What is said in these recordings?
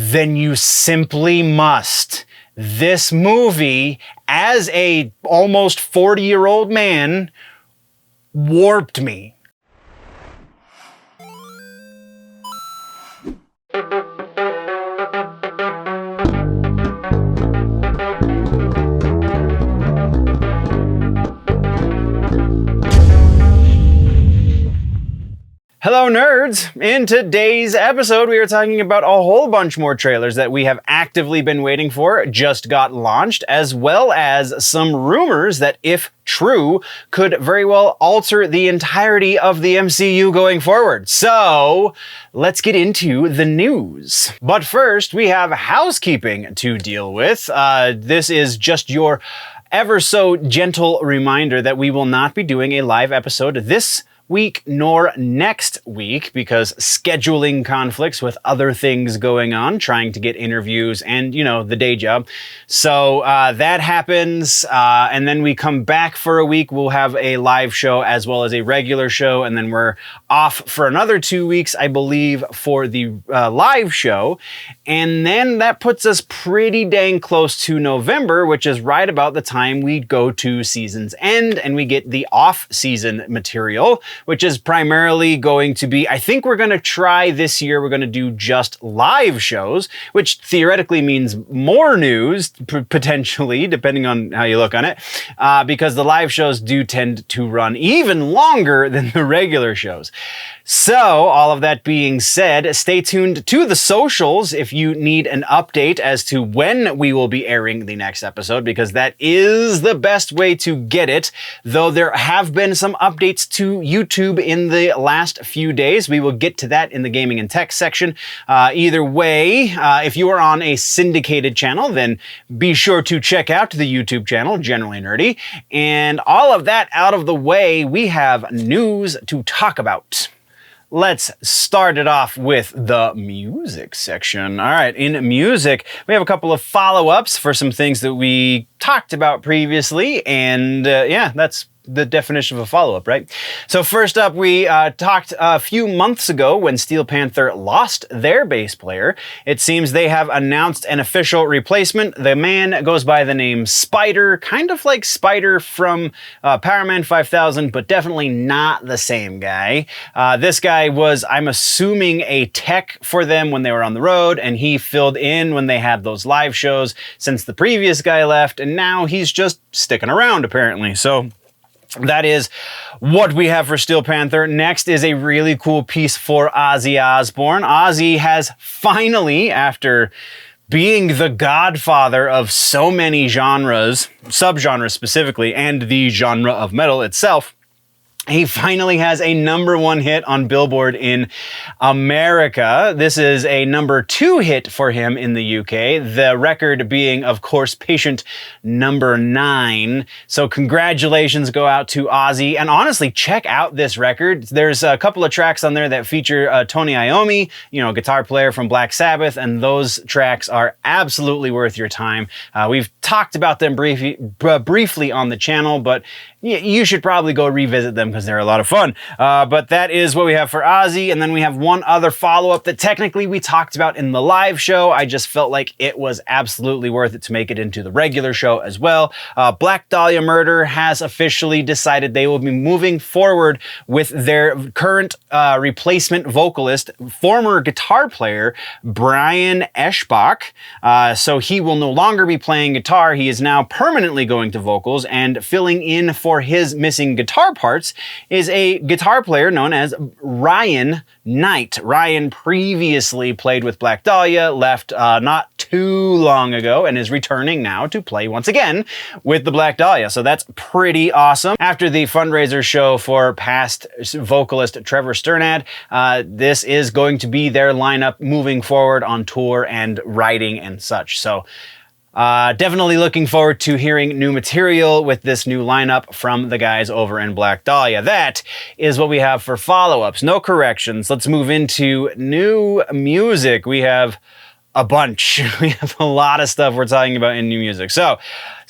then you simply must. This movie, as a almost 40-year-old man, warped me. Hello nerds! In today's episode we are talking about a whole bunch more trailers that we have actively been waiting for, just got launched, as well as some rumors that, if true, could very well alter the entirety of the MCU going forward. So, let's get into the news. But first, we have housekeeping to deal with. This is just your ever so gentle reminder that we will not be doing a live episode this week nor next week because scheduling conflicts with other things going on, trying to get interviews and, you know, the day job. So that happens, and then we come back for a week. We'll have a live show as well as a regular show, and then we're off for another 2 weeks, I believe, for the live show. And then that puts us pretty dang close to November, which is right about the time we go to season's end and we get the off-season material, which is primarily going to be, I think we're going to try this year, we're going to do just live shows, which theoretically means more news, potentially, depending on how you look on it, because the live shows do tend to run even longer than the regular shows. So, all of that being said, stay tuned to the socials if you need an update as to when we will be airing the next episode, because that is the best way to get it. Though there have been some updates to YouTube in the last few days. We will get to that in the gaming and tech section. Either way, if you are on a syndicated channel, then be sure to check out the YouTube channel, Generally Nerdy. And all of that out of the way, we have news to talk about. Let's start it off with the music section. All right, in music, we have a couple of follow-ups for some things that we talked about previously, and yeah, that's the definition of a follow-up, right? So first up, we talked a few months ago when Steel Panther lost their bass player. It seems they have announced an official replacement. The man goes by the name Spyder, kind of like Spyder from Power Man 5000, but definitely not the same guy. This guy was, I'm assuming, a tech for them when they were on the road, and he filled in when they had those live shows since the previous guy left, and now he's just sticking around, apparently. So that is what we have for Steel Panther. Next is a really cool piece for Ozzy Osbourne. Ozzy has finally, after being the godfather of so many genres, subgenres specifically, and the genre of metal itself, he finally has a #1 hit on Billboard in America. This is a #2 hit for him in the UK, the record being, of course, Patient #9. So congratulations go out to Ozzy, and honestly, check out this record. There's a couple of tracks on there that feature Tony Iommi, you know, guitar player from Black Sabbath, and those tracks are absolutely worth your time. We've talked about them briefly on the channel, but you should probably go revisit them because they're a lot of fun. But that is what we have for Ozzy. And then we have one other follow-up that technically we talked about in the live show. I just felt like it was absolutely worth it to make it into the regular show as well. Black Dahlia Murder has officially decided they will be moving forward with their current replacement vocalist, former guitar player, Brian Eschbach. So he will no longer be playing guitar. He is now permanently going to vocals, and filling in for his missing guitar parts is a guitar player known as Ryan Knight. Ryan previously played with Black Dahlia, left not too long ago, and is returning now to play once again with the Black Dahlia. So that's pretty awesome. After the fundraiser show for past vocalist Trevor Sternad, this is going to be their lineup moving forward on tour and writing and such. So definitely looking forward to hearing new material with this new lineup from the guys over in Black Dahlia. That is what we have for follow-ups. No corrections. Let's move into new music. We have a bunch. We have a lot of stuff we're talking about in new music. So,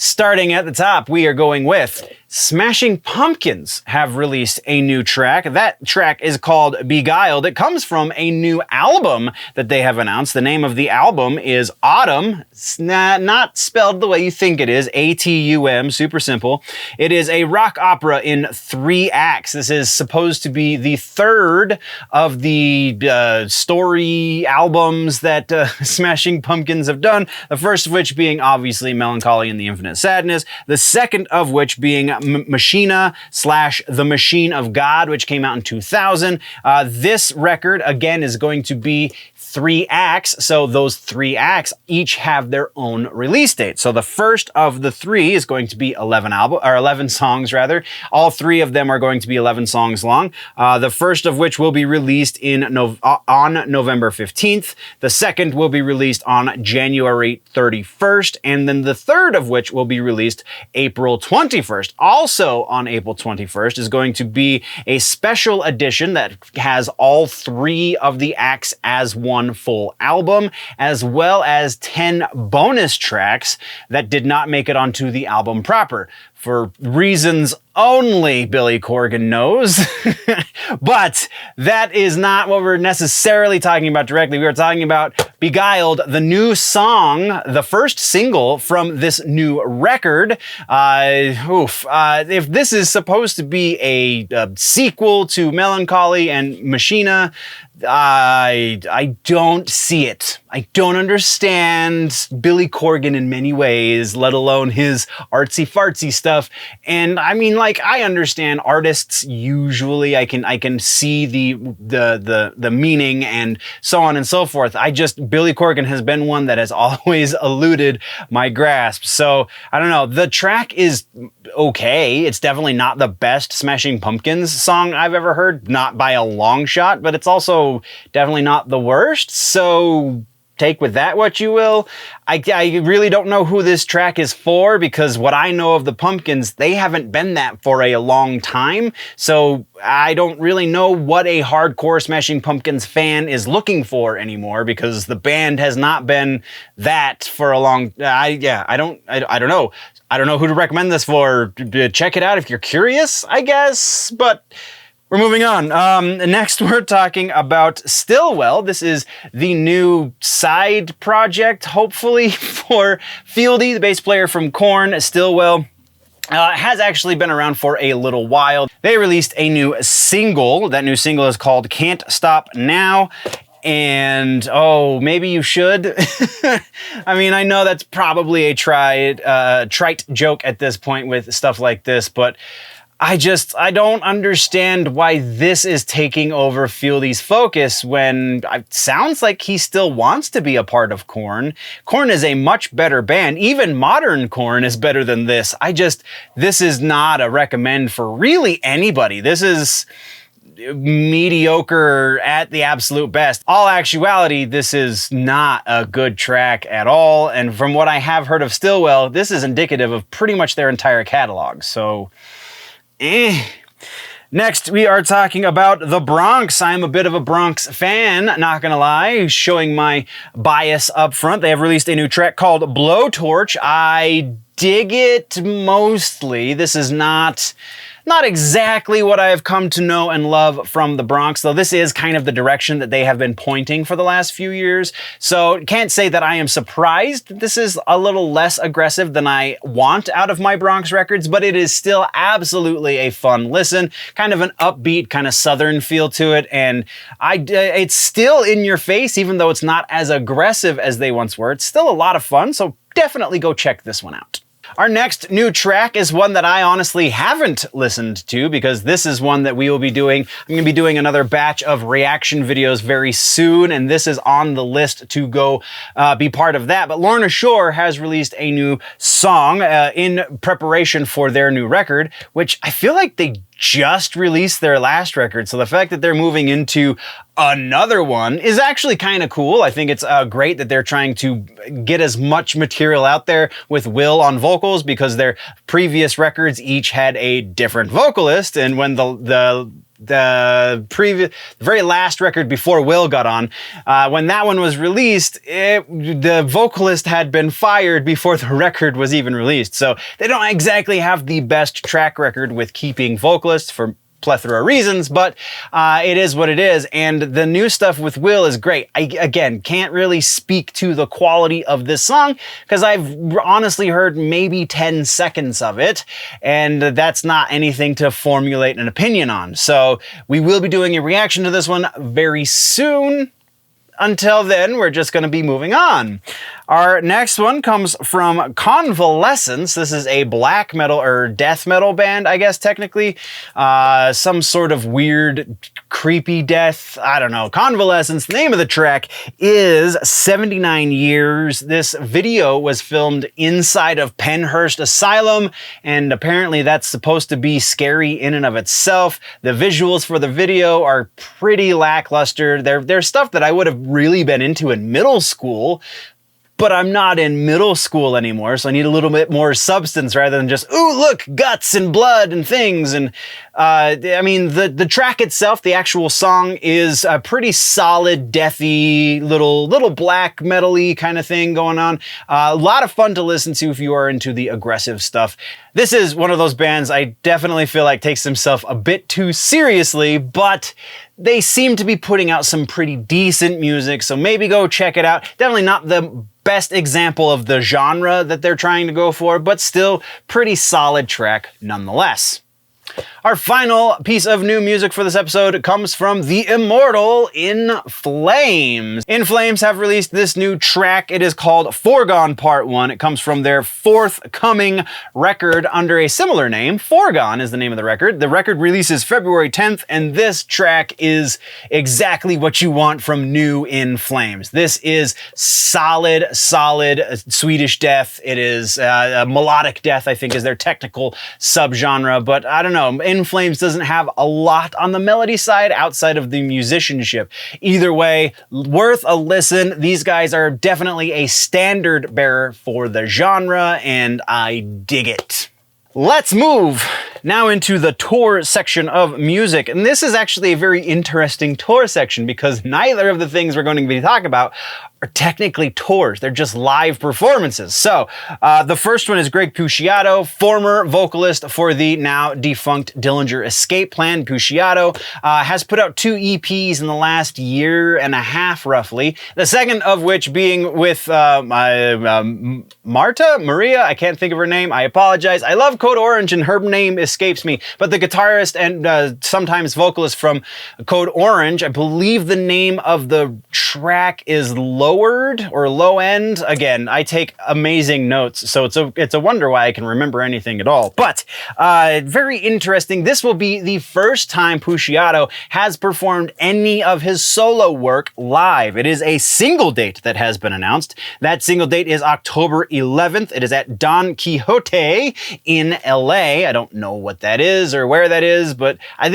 Starting at the top, we are going with Smashing Pumpkins have released a new track. That track is called Beguiled. It comes from a new album that they have announced. The name of the album is Autumn. It's not spelled the way you think it is. A-T-U-M, super simple. It is a rock opera in 3 acts. This is supposed to be the third of the story albums that Smashing Pumpkins have done. The first of which being obviously Melancholy and the Infinite Sadness. The second of which being Machina / The Machine of God, which came out in 2000. This record, again, is going to be 3 acts, so those 3 acts each have their own release date. So the first of the 3 is going to be 11 songs rather. All 3 of them are going to be 11 songs long. The first of which will be released on November 15th. The second will be released on January 31st, and then the third of which will be released April 21st. Also on April 21st is going to be a special edition that has all 3 of the acts as one full album, as well as 10 bonus tracks that did not make it onto the album proper. For reasons only Billy Corgan knows. But that is not what we're necessarily talking about directly. We are talking about Beguiled, the new song, the first single from this new record. If this is supposed to be a sequel to Melancholy and Machina, I don't see it. I don't understand Billy Corgan in many ways, let alone his artsy-fartsy stuff. And I mean, like, I understand artists usually. I can see the meaning and so on and so forth. Billy Corgan has been one that has always eluded my grasp. So I don't know. The track is okay. It's definitely not the best Smashing Pumpkins song I've ever heard, not by a long shot, but it's also definitely not the worst. So take with that what you will. I really don't know who this track is for, because what I know of the Pumpkins, they haven't been that for a long time. So I don't really know what a hardcore Smashing Pumpkins fan is looking for anymore, because the band has not been that for a long. I don't know. I don't know who to recommend this for. Check it out if you're curious, I guess. But we're moving on. Next, we're talking about Stillwell. This is the new side project, hopefully, for Fieldy, the bass player from Korn. Stillwell has actually been around for a little while. They released a new single. That new single is called Can't Stop Now. And, maybe you should. I mean, I know that's probably a trite joke at this point with stuff like this, but I don't understand why this is taking over Fieldy's focus when it sounds like he still wants to be a part of Korn. Korn is a much better band. Even modern Korn is better than this. This is not a recommend for really anybody. This is mediocre at the absolute best. All actuality, this is not a good track at all. And from what I have heard of Stillwell, this is indicative of pretty much their entire catalog. So Next, we are talking about the Bronx. I'm a bit of a Bronx fan, not gonna lie, showing my bias up front. They have released a new track called Blowtorch. I dig it mostly. This is not exactly what I have come to know and love from the Bronx, though this is kind of the direction that they have been pointing for the last few years. So can't say that I am surprised that this is a little less aggressive than I want out of my Bronx records, but it is still absolutely a fun listen. Kind of an upbeat, kind of southern feel to it, and it's still in your face, even though it's not as aggressive as they once were. It's still a lot of fun, so definitely go check this one out. Our next new track is one that I honestly haven't listened to, because this is one that we will be doing. I'm going to be doing another batch of reaction videos very soon, and this is on the list to go be part of that. But Lorna Shore has released a new song in preparation for their new record, which I feel like they just released their last record. So the fact that they're moving into another one is actually kind of cool. I think it's great that they're trying to get as much material out there with Will on vocals, because their previous records each had a different vocalist. And when the the very last record before Will got on, when that one was released, the vocalist had been fired before the record was even released. So they don't exactly have the best track record with keeping vocalists for plethora of reasons, but it is what it is. And the new stuff with Will is great. I, again, can't really speak to the quality of this song because I've honestly heard maybe 10 seconds of it, and that's not anything to formulate an opinion on. So we will be doing a reaction to this one very soon. Until then, we're just going to be moving on. Our next one comes from Convalescence. This is a black metal or death metal band, I guess, technically. Some sort of weird, creepy death. I don't know. Convalescence. The name of the track is 79 Years. This video was filmed inside of Penhurst Asylum, and apparently that's supposed to be scary in and of itself. The visuals for the video are pretty lackluster. They're stuff that I would have really been into in middle school, but I'm not in middle school anymore, so I need a little bit more substance rather than just, ooh, look, guts and blood and things. And I mean, the track itself, the actual song, is a pretty solid, deathy, little black metal-y kind of thing going on. A lot of fun to listen to if you are into the aggressive stuff. This is one of those bands I definitely feel like takes themselves a bit too seriously, but they seem to be putting out some pretty decent music, so maybe go check it out. Definitely not the best example of the genre that they're trying to go for, but still pretty solid track nonetheless. Our final piece of new music for this episode comes from the immortal In Flames. In Flames have released this new track. It is called Foregone Part 1. It comes from their forthcoming record under a similar name. Foregone is the name of the record. The record releases February 10th, and this track is exactly what you want from new In Flames. This is solid Swedish death. It is melodic death, I think, is their technical subgenre, but I don't know. In Flames doesn't have a lot on the melody side outside of the musicianship. Either way, worth a listen. These guys are definitely a standard bearer for the genre, and I dig it. Let's move now into the tour section of music. And this is actually a very interesting tour section because neither of the things we're going to be talking about are technically tours. They're just live performances. So the first one is Greg Puciato, former vocalist for the now defunct Dillinger Escape Plan. Pucciato has put out 2 EPs in the last year and a half, roughly. The second of which being with Maria, I can't think of her name. I apologize. I love Code Orange and her name escapes me. But the guitarist and sometimes vocalist from Code Orange, I believe the name of the track is Lowered or Low End. Again, I take amazing notes, so it's a wonder why I can remember anything at all. But very interesting. This will be the first time Puciato has performed any of his solo work live. It is a single date that has been announced. That single date is October 11th. It is at Don Quixote in LA. I don't know what that is or where that is, but I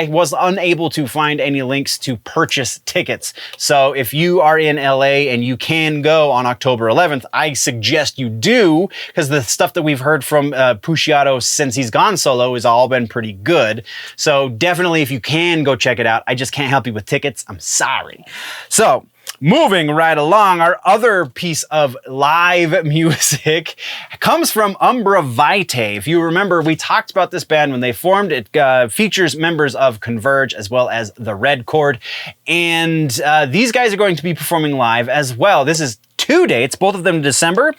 was unable to find any links to purchase tickets. So if you are in LA and you can go on October 11th, I suggest you do, because the stuff that we've heard from Puciato since he's gone solo has all been pretty good. So definitely, if you can, go check it out. I just can't help you with tickets. I'm sorry. So moving right along, our other piece of live music comes from Umbra Vite. If you remember, we talked about this band when they formed. It features members of Converge as well as the Red Chord. And these guys are going to be performing live as well. This is 2 dates, both of them in December.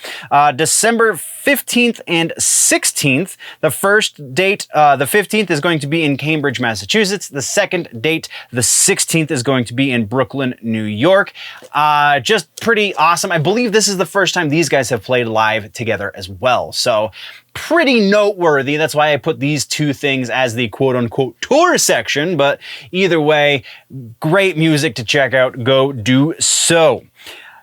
December 15th and 16th. The first date, the 15th, is going to be in Cambridge, Massachusetts. The second date, the 16th, is going to be in Brooklyn, New York. Just pretty awesome. I believe this is the first time these guys have played live together as well. So pretty noteworthy. That's why I put these two things as the quote-unquote tour section. But either way, great music to check out. Go do so.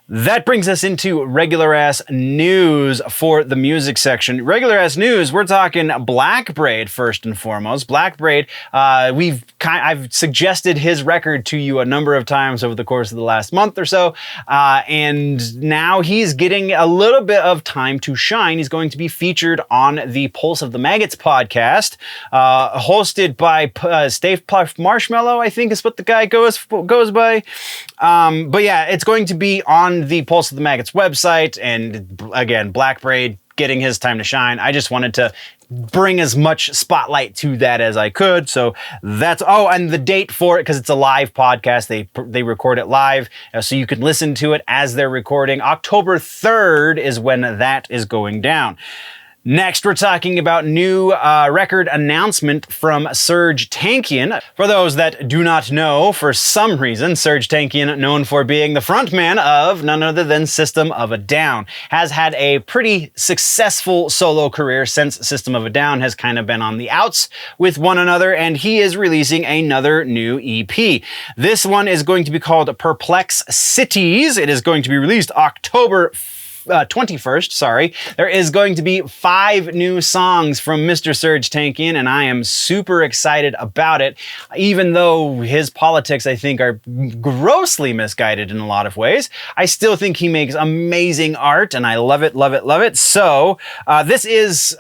That brings us into regular ass news for the music section. Regular ass news, we're talking Blackbraid first and foremost. Blackbraid, I've suggested his record to you a number of times over the course of the last month or so, and now he's getting a little bit of time to shine. He's going to be featured on the Pulse of the Maggots podcast, hosted by Stave Puff Marshmallow, I think is what the guy goes by. But yeah, it's going to be on the Pulse of the Maggots website, and again, Blackbraid getting his time to shine. I just wanted to bring as much spotlight to that as I could. So that's, and the date for it, because it's a live podcast, they record it live, so you can listen to it as they're recording. October 3rd is when that is going down. Next, we're talking about new record announcement from Serj Tankian. For those that do not know, for some reason, Serj Tankian, known for being the frontman of none other than System of a Down, has had a pretty successful solo career since System of a Down has kind of been on the outs with one another, and he is releasing another new EP. This one is going to be called Perplex Cities. It is going to be released October 21st, sorry. There is going to be 5 new songs from Mr. Serj Tankian, and I am super excited about it, even though his politics, I think, are grossly misguided in a lot of ways. I still think he makes amazing art, and I love it, love it, love it. So this is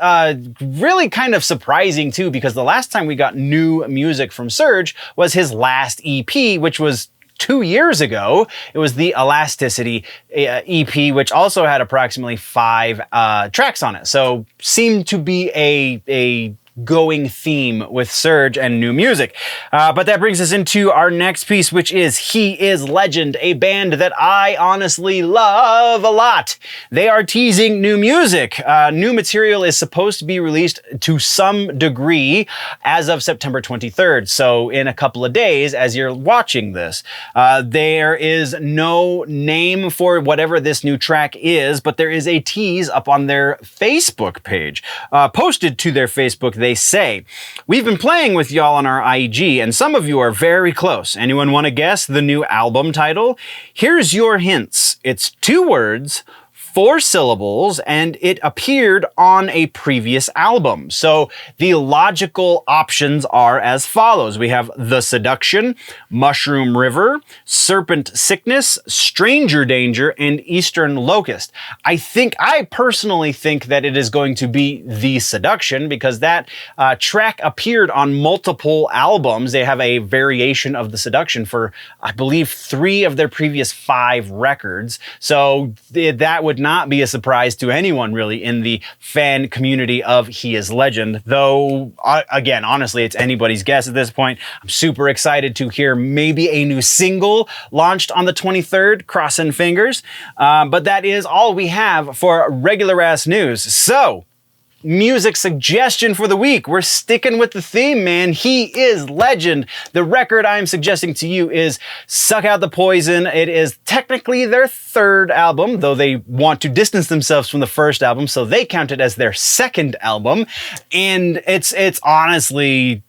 really kind of surprising, too, because the last time we got new music from Serj was his last EP, which was 2 years ago. It was the Elasticity EP, which also had approximately 5 tracks on it. So seemed to be a going theme with Serj and new music. But that brings us into our next piece, which is He Is Legend, a band that I honestly love a lot. They are teasing new music. New material is supposed to be released to some degree as of September 23rd. So in a couple of days, as you're watching this, there is no name for whatever this new track is, but there is a tease up on their Facebook page, posted to their Facebook. They say, "We've been playing with y'all on our IG, and some of you are very close. Anyone want to guess the new album title? Here's your hints. It's 2 words, 4 syllables, and it appeared on a previous album." So the logical options are as follows. We have The Seduction, Mushroom River, Serpent Sickness, Stranger Danger, and Eastern Locust. I personally think that it is going to be The Seduction, because that track appeared on multiple albums. They have a variation of The Seduction for, I believe, 3 of their previous 5 records. So that would not be a surprise to anyone really in the fan community of He Is Legend, though again, honestly, it's anybody's guess at this point. I'm super excited to hear maybe a new single launched on the 23rd, crossing fingers. But that is all we have for regular ass news. So music suggestion for the week. We're sticking with the theme, man. He Is Legend. The record I'm suggesting to you is Suck Out the Poison. It is technically their 3rd album, though they want to distance themselves from the first album, so they count it as their 2nd album. And it's honestly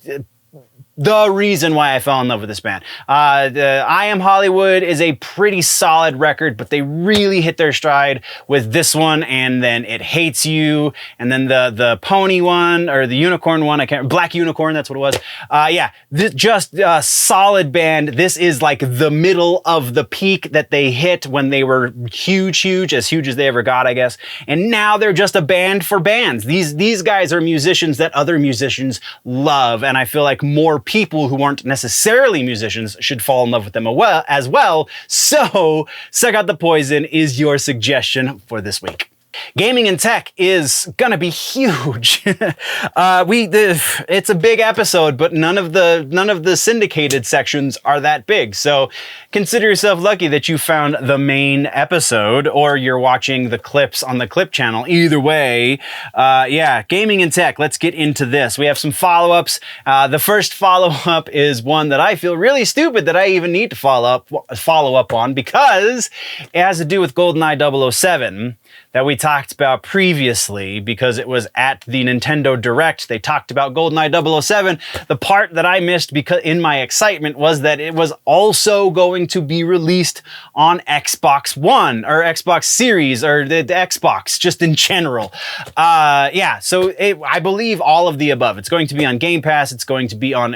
the reason why I fell in love with this band. I Am Hollywood is a pretty solid record, but they really hit their stride with this one, and then It Hates You, and then the pony one, or the unicorn one, Black Unicorn, that's what it was. Yeah, just a solid band. This is like the middle of the peak that they hit when they were huge as they ever got, I guess. And now they're just a band for bands. These guys are musicians that other musicians love, and I feel like more people who aren't necessarily musicians should fall in love with them as well. So, Suck Out the Poison is your suggestion for this week. Gaming and tech is gonna be huge. It's a big episode, but none of the syndicated sections are that big. So consider yourself lucky that you found the main episode, or you're watching the clips on the clip channel. Either way, yeah, gaming and tech. Let's get into this. We have some follow-ups. The first follow-up is one that I feel really stupid that I even need to follow up on, because it has to do with GoldenEye 007 that we talked about previously, because it was at the Nintendo Direct, they talked about GoldenEye 007. The part that I missed because in my excitement was that it was also going to be released on Xbox One or Xbox Series or the Xbox just in general. Yeah, so I believe all of the above. It's going to be on Game Pass. It's going to be on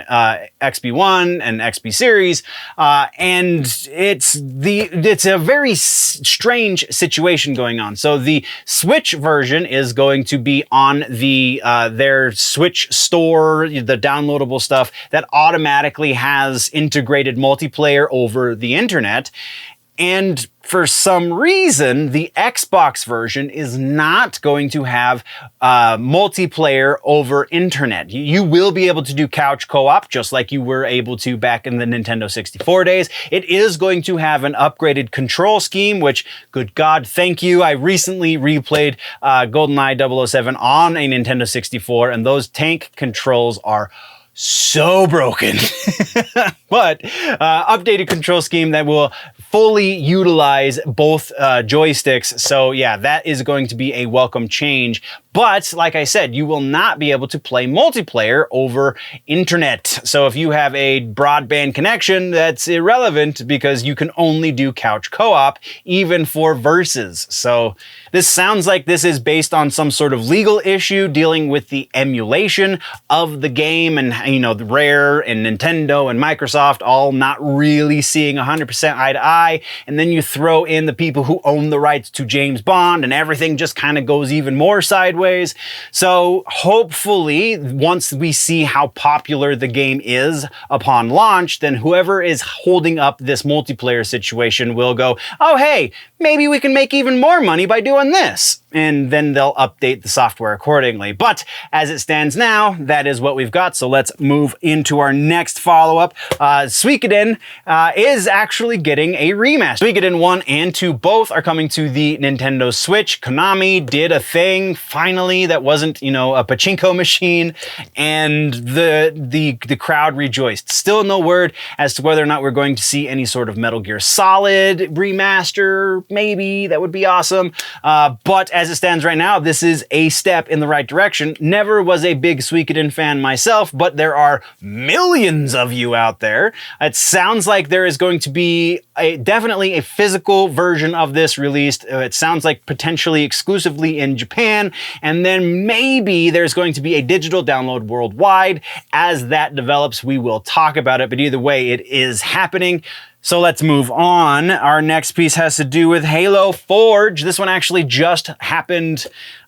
XB One and XB Series, and it's a very strange situation going on. So the Switch version is going to be on the their Switch store, the downloadable stuff that automatically has integrated multiplayer over the internet. And for some reason, the Xbox version is not going to have multiplayer over internet. You will be able to do couch co-op just like you were able to back in the Nintendo 64 days. It is going to have an upgraded control scheme, which, good God, thank you. I recently replayed GoldenEye 007 on a Nintendo 64, and those tank controls are so broken. But updated control scheme that will fully utilize both joysticks. So yeah, that is going to be a welcome change. But like I said, you will not be able to play multiplayer over internet. So if you have a broadband connection, that's irrelevant because you can only do couch co-op, even for versus. So this sounds like this is based on some sort of legal issue dealing with the emulation of the game, and you know, the Rare and Nintendo and Microsoft all not really seeing 100% eye to eye. And then you throw in the people who own the rights to James Bond, and everything just kind of goes even more sideways. So hopefully, once we see how popular the game is upon launch, then whoever is holding up this multiplayer situation will go, oh hey, maybe we can make even more money by doing this. And then they'll update the software accordingly. But as it stands now, that is what we've got. So let's move into our next follow-up. Suikoden is actually getting a remaster. Suikoden 1 and 2 both are coming to the Nintendo Switch. Konami did a thing finally that wasn't, you know, a pachinko machine, and the crowd rejoiced. Still no word as to whether or not we're going to see any sort of Metal Gear Solid remaster. Maybe that would be awesome. But as it stands right now, this is a step in the right direction. Never was a big Suikoden fan myself, but there are millions of you out there. It sounds like there is going to be definitely a physical version of this released. It sounds like potentially exclusively in Japan, and then maybe there's going to be a digital download worldwide. As that develops, we will talk about it, but either way, it is happening. So let's move on. Our next piece has to do with Halo Forge. This one actually just happened,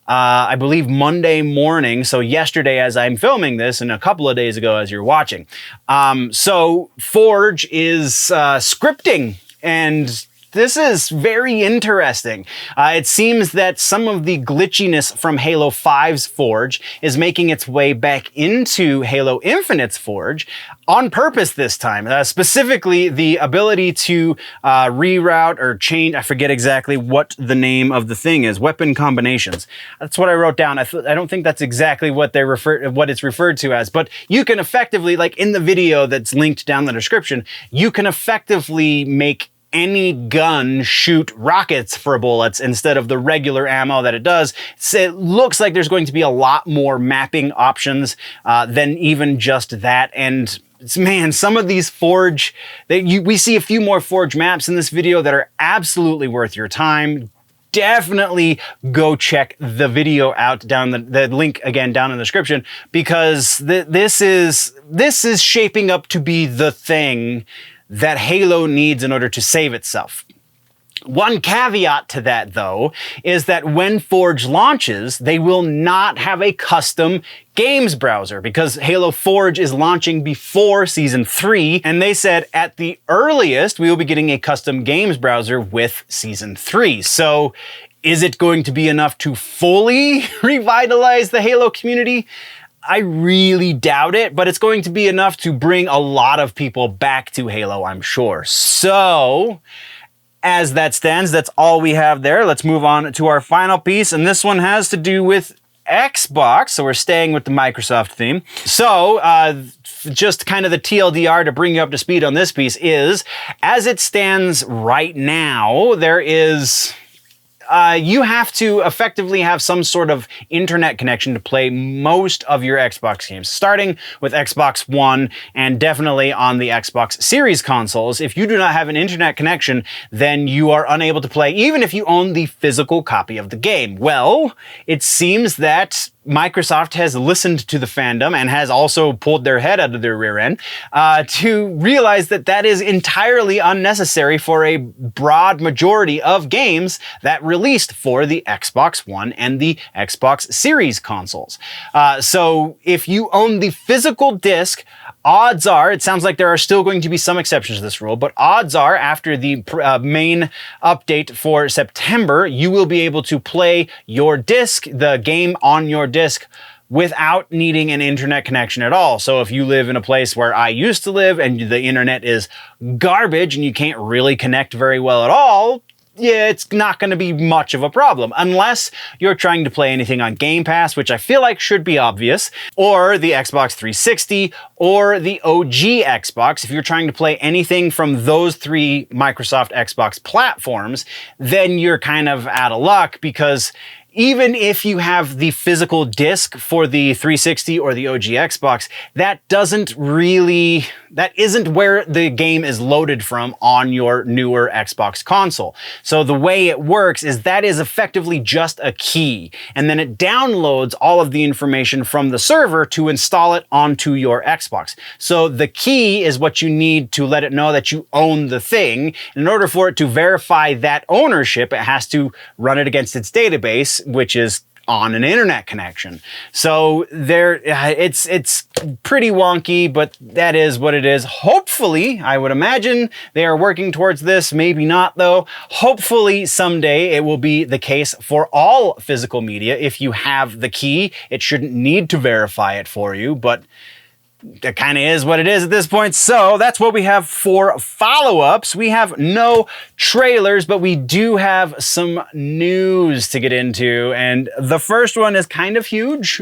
I believe, Monday morning. So yesterday as I'm filming this, and a couple of days ago as you're watching. So Forge is scripting, and this is very interesting. It seems that some of the glitchiness from Halo 5's Forge is making its way back into Halo Infinite's Forge on purpose this time. Specifically, the ability to reroute or change, I forget exactly what the name of the thing is, weapon combinations. That's what I wrote down. I don't think that's exactly what it's referred to as, but you can effectively, like in the video that's linked down in the description, you can effectively make any gun shoot rockets for bullets instead of the regular ammo that it does. So it looks like there's going to be a lot more mapping options than even just that. And man, some of these Forge, we see a few more Forge maps in this video that are absolutely worth your time. Definitely go check the video out down the link again down in the description, because this is shaping up to be the thing that Halo needs in order to save itself. One caveat to that, though, is that when Forge launches, they will not have a custom games browser, because Halo Forge is launching before Season 3, and they said at the earliest we will be getting a custom games browser with Season 3. So is it going to be enough to fully revitalize the Halo community? I really doubt it, but it's going to be enough to bring a lot of people back to Halo, I'm sure. So, as that stands, that's all we have there. Let's move on to our final piece, and this one has to do with Xbox, so we're staying with the Microsoft theme. So, just kind of the TLDR to bring you up to speed on this piece is, as it stands right now, there is you have to effectively have some sort of internet connection to play most of your Xbox games, starting with Xbox One and definitely on the Xbox Series consoles. If you do not have an internet connection, then you are unable to play even if you own the physical copy of the game. Well, it seems that Microsoft has listened to the fandom and has also pulled their head out of their rear end to realize that that is entirely unnecessary for a broad majority of games that released for the Xbox One and the Xbox Series consoles. So if you own the physical disc, odds are, it sounds like there are still going to be some exceptions to this rule, but odds are after the main update for September, you will be able to play your disc, the game on your disc, without needing an internet connection at all. So if you live in a place where I used to live and the internet is garbage and you can't really connect very well at all, yeah, it's not going to be much of a problem unless you're trying to play anything on Game Pass, which I feel like should be obvious, or the Xbox 360 or the OG Xbox. If you're trying to play anything from those three Microsoft Xbox platforms, then you're kind of out of luck, because even if you have the physical disc for the 360 or the OG Xbox, that isn't where the game is loaded from on your newer Xbox console. So the way it works is that is effectively just a key, and then it downloads all of the information from the server to install it onto your Xbox. So the key is what you need to let it know that you own the thing. In order for it to verify that ownership, it has to run it against its database, which is on an internet connection. So it's pretty wonky, but that is what it is. Hopefully, I would imagine they are working towards this. Maybe not, though. Hopefully someday it will be the case for all physical media. If you have the key, it shouldn't need to verify it for you, but that kind of is what it is at this point. So that's what we have for follow-ups. We have no trailers, but we do have some news to get into. And the first one is kind of huge.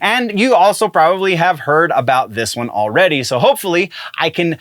And you also probably have heard about this one already. So hopefully I can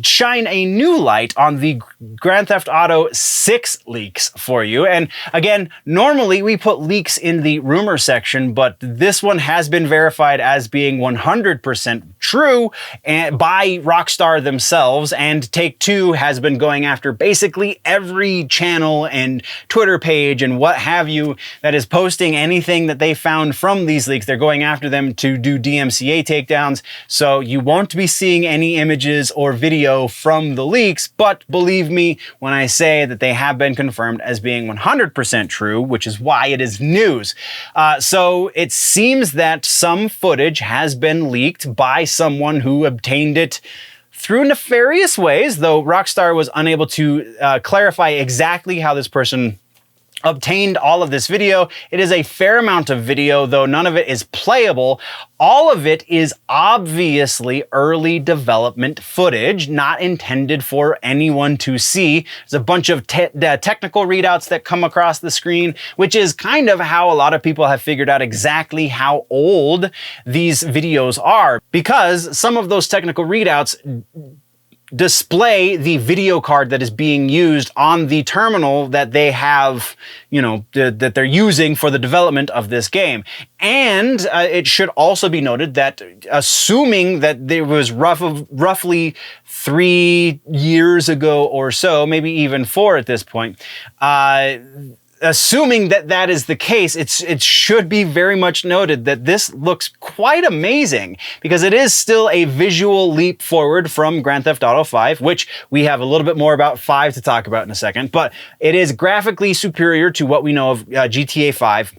shine a new light on the Grand Theft Auto 6 leaks for you. And again, normally we put leaks in the rumor section, but this one has been verified as being 100% true by Rockstar themselves, and Take-Two has been going after basically every channel and Twitter page and what have you that is posting anything that they found from these leaks. They're going after them to do DMCA takedowns, so you won't be seeing any images or video from the leaks, but believe me when I say that they have been confirmed as being 100% true, which is why it is news. So it seems that some footage has been leaked by someone who obtained it through nefarious ways, though Rockstar was unable to clarify exactly how this person obtained all of this video. It is a fair amount of video, though none of it is playable. All of it is obviously early development footage, not intended for anyone to see. There's a bunch of technical readouts that come across the screen, which is kind of how a lot of people have figured out exactly how old these videos are, because some of those technical readouts display the video card that is being used on the terminal that they have, that they're using for the development of this game. And it should also be noted that assuming that there was roughly 3 years ago or so, maybe even 4 at this point, assuming that that is the case, it should be very much noted that this looks quite amazing, because it is still a visual leap forward from Grand Theft Auto 5, which we have a little bit more about 5 to talk about in a second, but it is graphically superior to what we know of GTA 5.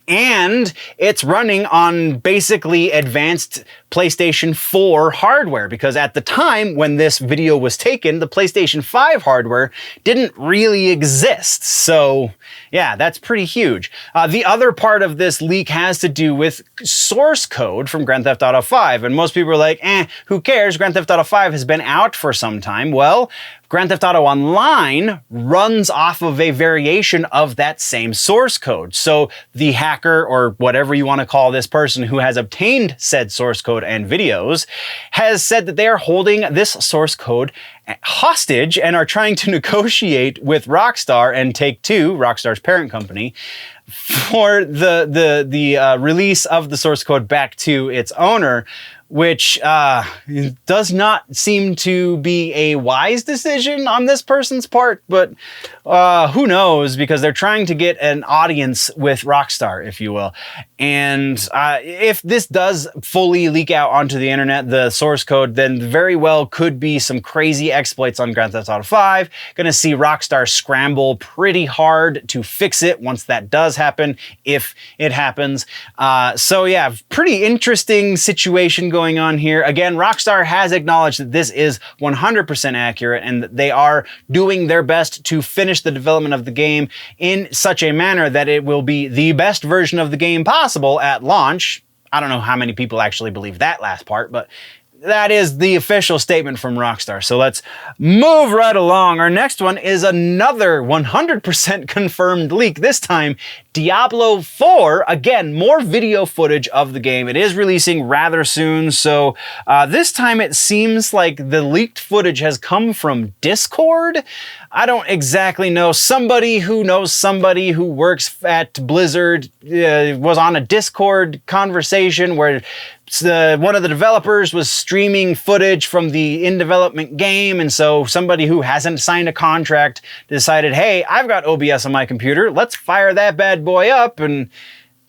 And it's running on basically advanced PlayStation 4 hardware, because at the time when this video was taken, the PlayStation 5 hardware didn't really exist. So yeah, that's pretty huge. The other part of this leak has to do with source code from Grand Theft Auto 5. And most people are like, who cares? Grand Theft Auto 5 has been out for some time. Well, Grand Theft Auto Online runs off of a variation of that same source code. So the hacker, or whatever you want to call this person who has obtained said source code and videos, has said that they are holding this source code hostage and are trying to negotiate with Rockstar and Take-Two, Rockstar's parent company, for the release of the source code back to its owner, which does not seem to be a wise decision on this person's part, but who knows, because they're trying to get an audience with Rockstar, if you will. And if this does fully leak out onto the internet, the source code, then very well could be some crazy exploits on Grand Theft Auto 5. Gonna see Rockstar scramble pretty hard to fix it once that does happen, if it happens. So yeah, pretty interesting situation going on here. Again, Rockstar has acknowledged that this is 100% accurate and that they are doing their best to finish the development of the game in such a manner that it will be the best version of the game possible at launch. I don't know how many people actually believe that last part, but that is the official statement from Rockstar. So let's move right along. Our next one is another 100% confirmed leak. This time, Diablo 4. Again, more video footage of the game. It is releasing rather soon. So this time it seems like the leaked footage has come from Discord. I don't exactly know. Somebody who knows somebody who works at Blizzard was on a Discord conversation where one of the developers was streaming footage from the in-development game, and so somebody who hasn't signed a contract decided, hey, I've got OBS on my computer, let's fire that bad boy up, and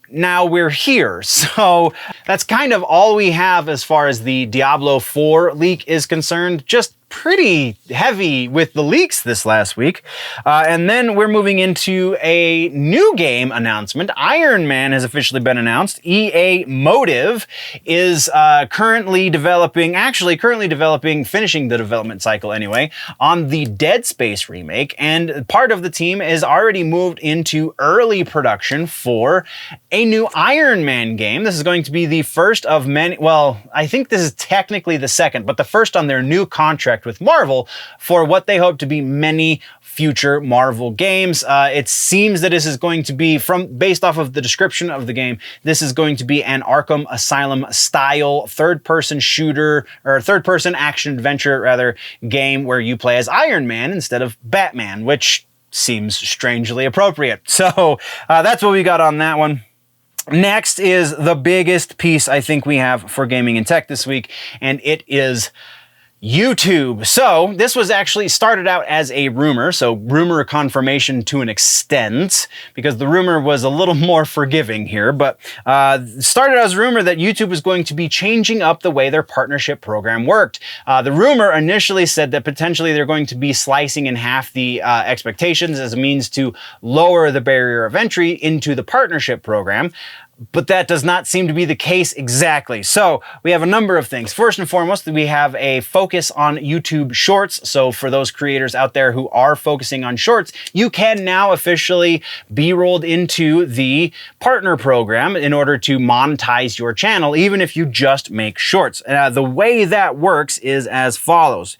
now we're here. So that's kind of all we have as far as the Diablo 4 leak is concerned. Just pretty heavy with the leaks this last week. And then we're moving into a new game announcement. Iron Man has officially been announced. EA Motive is currently developing, finishing the development cycle anyway, on the Dead Space remake. And part of the team is already moved into early production for a new Iron Man game. This is going to be the first of many, well, I think this is technically the second, but the first on their new contract with Marvel for what they hope to be many future Marvel games. It seems that this is going to be, based off of the description of the game, this is going to be an Arkham Asylum style third-person shooter, or third-person action-adventure rather, game where you play as Iron Man instead of Batman, which seems strangely appropriate. So that's what we got on that one. Next is the biggest piece I think we have for gaming and tech this week, and it is YouTube. So this was actually started out as a rumor, so rumor confirmation to an extent, because the rumor was a little more forgiving here, but started as a rumor that YouTube was going to be changing up the way their partnership program worked. The rumor initially said that potentially they're going to be slicing in half the expectations as a means to lower the barrier of entry into the partnership program. But that does not seem to be the case exactly. So we have a number of things. First and foremost, we have a focus on YouTube Shorts. So for those creators out there who are focusing on Shorts, you can now officially be rolled into the partner program in order to monetize your channel, even if you just make Shorts. The way that works is as follows.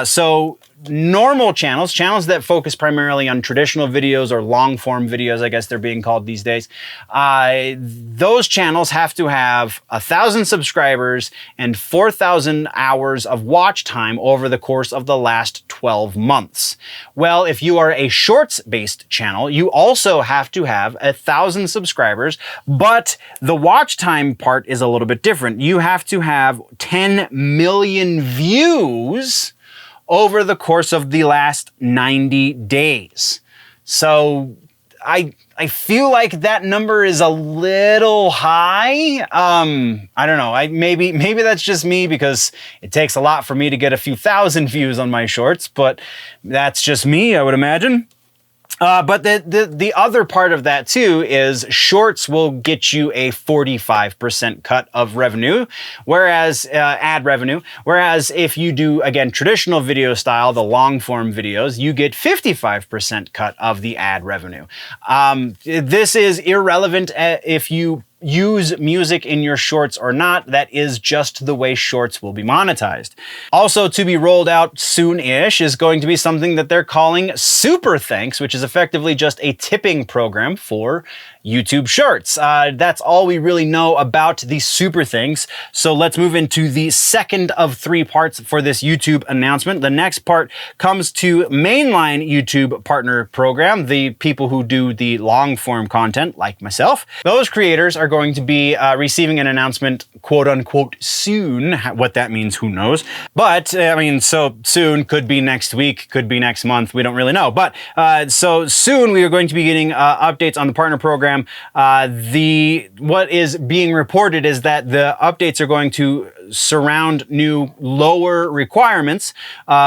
So normal channels that focus primarily on traditional videos or long form videos, I guess they're being called these days, those channels have to have 1,000 subscribers and 4,000 hours of watch time over the course of the last 12 months. Well, if you are a shorts-based channel, you also have to have 1,000 subscribers, but the watch time part is a little bit different. You have to have 10 million views over the course of the last 90 days. So I feel like that number is a little high. I don't know. Maybe that's just me because it takes a lot for me to get a few thousand views on my shorts, but that's just me, I would imagine. But the other part of that too is shorts will get you a 45% cut of revenue, whereas ad revenue. Whereas if you do, again, traditional video style, the long form videos, you get 55% cut of the ad revenue. This is irrelevant if you use music in your shorts or not. That is just the way shorts will be monetized. Also to be rolled out soon-ish is going to be something that they're calling Super Thanks, which is effectively just a tipping program for YouTube Shorts. That's all we really know about the Super Thanks. So let's move into the second of 3 parts for this YouTube announcement. The next part comes to mainline YouTube partner program, the people who do the long form content like myself. Those creators are going to be receiving an announcement, quote unquote, soon. What that means, who knows? But I mean, so soon could be next week, could be next month. We don't really know. But so soon we are going to be getting updates on the partner program. What is being reported is that the updates are going to surround new lower requirements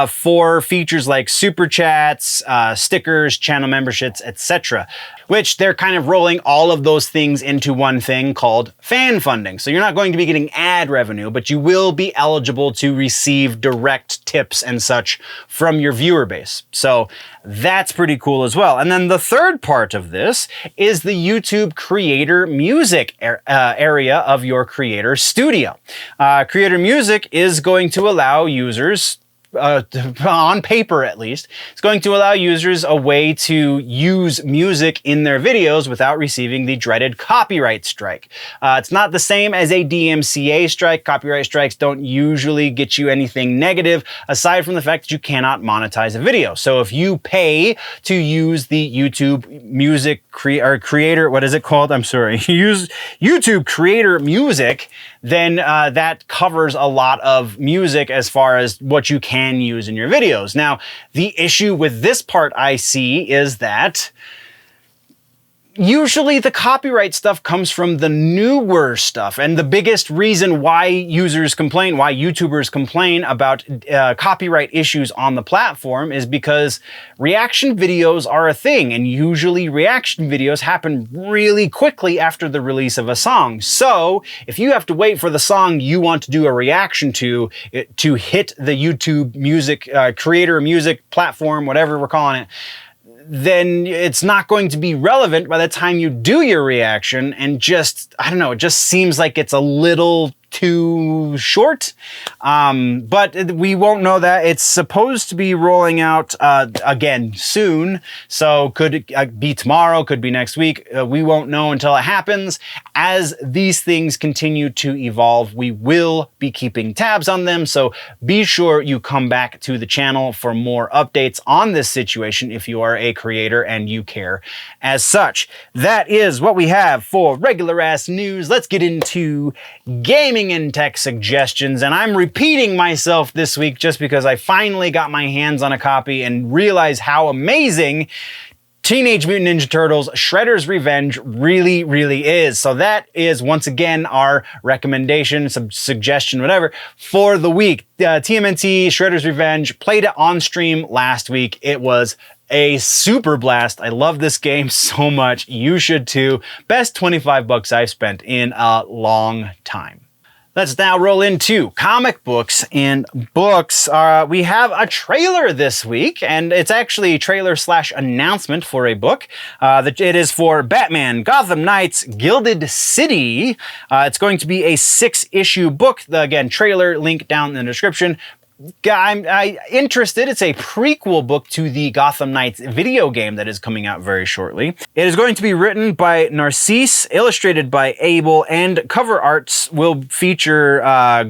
for features like super chats, stickers, channel memberships, etc., which they're kind of rolling all of those things into one thing called fan funding. So you're not going to be getting ad revenue, but you will be eligible to receive direct tips and such from your viewer base. So that's pretty cool as well. And then the third part of this is the YouTube creator music area of your creator studio. Creator music is going to allow users, on paper at least, it's going to allow users a way to use music in their videos without receiving the dreaded copyright strike. It's not the same as a DMCA strike. Copyright strikes don't usually get you anything negative aside from the fact that you cannot monetize a video. So if you pay to use the YouTube music creator, what is it called? I'm sorry, use YouTube creator music, then that covers a lot of music as far as what you can use in your videos. Now, the issue with this part I see is that usually the copyright stuff comes from the newer stuff. And the biggest reason why users complain, why YouTubers complain about copyright issues on the platform is because reaction videos are a thing. And usually reaction videos happen really quickly after the release of a song. So if you have to wait for the song you want to do a reaction to hit the YouTube music, creator music platform, whatever we're calling it, then it's not going to be relevant by the time you do your reaction, and just, I don't know, it just seems like it's a little too short. But we won't know that. It's supposed to be rolling out again soon. So could it be tomorrow, could be next week. We won't know until it happens. As these things continue to evolve, we will be keeping tabs on them. So be sure you come back to the channel for more updates on this situation if you are a creator and you care as such. That is what we have for regular ass news. Let's get into gaming and tech suggestions, and I'm repeating myself this week just because I finally got my hands on a copy and realized how amazing Teenage Mutant Ninja Turtles Shredder's Revenge really is. So that is once again our recommendation, some suggestion, whatever, for the week. TMNT Shredder's Revenge, played it on stream last week. It was a super blast. I love this game so much. You should too. Best 25 bucks I've spent in a long time. Let's now roll into comic books and books. We have a trailer this week, and it's actually a trailer / announcement for a book. It is for Batman Gotham Knights Gilded City. It's going to be a 6-issue book. Again, trailer link down in the description. I'm interested. It's a prequel book to the Gotham Knights video game that is coming out very shortly. It is going to be written by Narcisse, illustrated by Abel, and cover arts will feature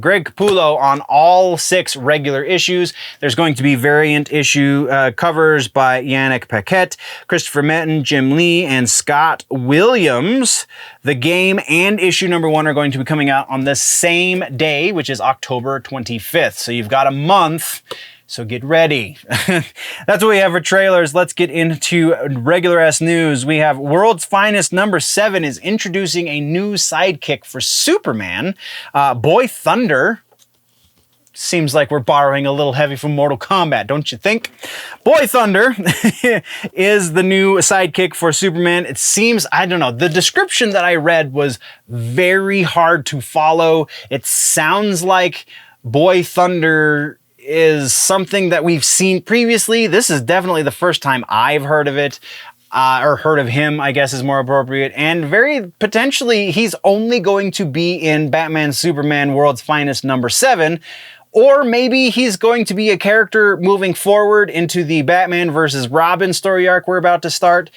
Greg Capullo on all 6 regular issues. There's going to be variant issue covers by Yannick Paquette, Christopher Metten, Jim Lee, and Scott Williams. The game and issue number 1 are going to be coming out on the same day, which is October 25th. So you've got a month, so get ready. That's what we have for trailers. Let's get into regular ass news. We have World's Finest number 7 is introducing a new sidekick for Superman. Boy Thunder. Seems like we're borrowing a little heavy from Mortal Kombat, don't you think? Boy Thunder is the new sidekick for Superman. It seems, I don't know, the description that I read was very hard to follow. It sounds like Boy Thunder is something that we've seen previously. This is definitely the first time I've heard of it. or heard of him, I guess is more appropriate. And very potentially, he's only going to be in Batman Superman World's Finest #7. Or maybe he's going to be a character moving forward into the Batman versus Robin story arc we're about to start.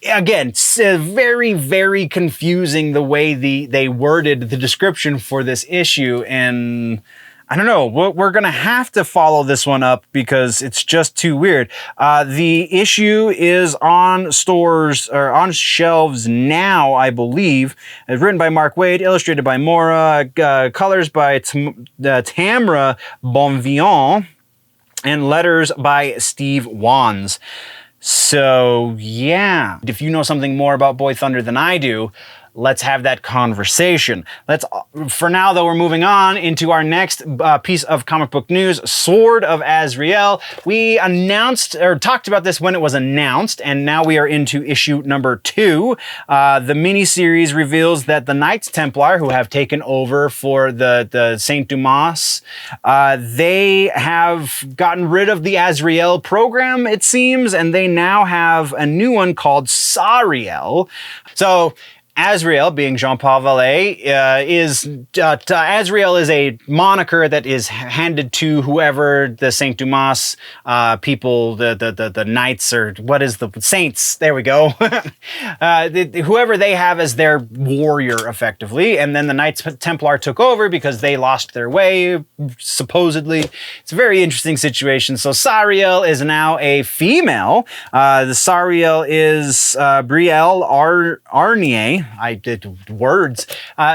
Again, very, very confusing the way they worded the description for this issue, and I don't know, we're going to have to follow this one up because it's just too weird. The issue is on stores, or on shelves now, I believe. It's written by Mark Waid, illustrated by Mora, colors by Tamra Bonvillain, and letters by Steve Wands. So, yeah, if you know something more about Boy Thunder than I do, let's have that conversation. For now, though, we're moving on into our next piece of comic book news, Sword of Azrael. We announced, or talked about this when it was announced, and now we are into issue #2. The miniseries reveals that the Knights Templar, who have taken over for the Saint Dumas, they have gotten rid of the Azrael program, it seems, and they now have a new one called Sariel. So, Azrael, being Jean-Paul Vallée, Azrael is a moniker that is handed to whoever the Saint Dumas people, the knights, or what is the saints? There we go. Whoever they have as their warrior, effectively, and then the Knights Templar took over because they lost their way, supposedly. It's a very interesting situation. So Sariel is now a female. The Sariel is Brielle Arnier. I did words.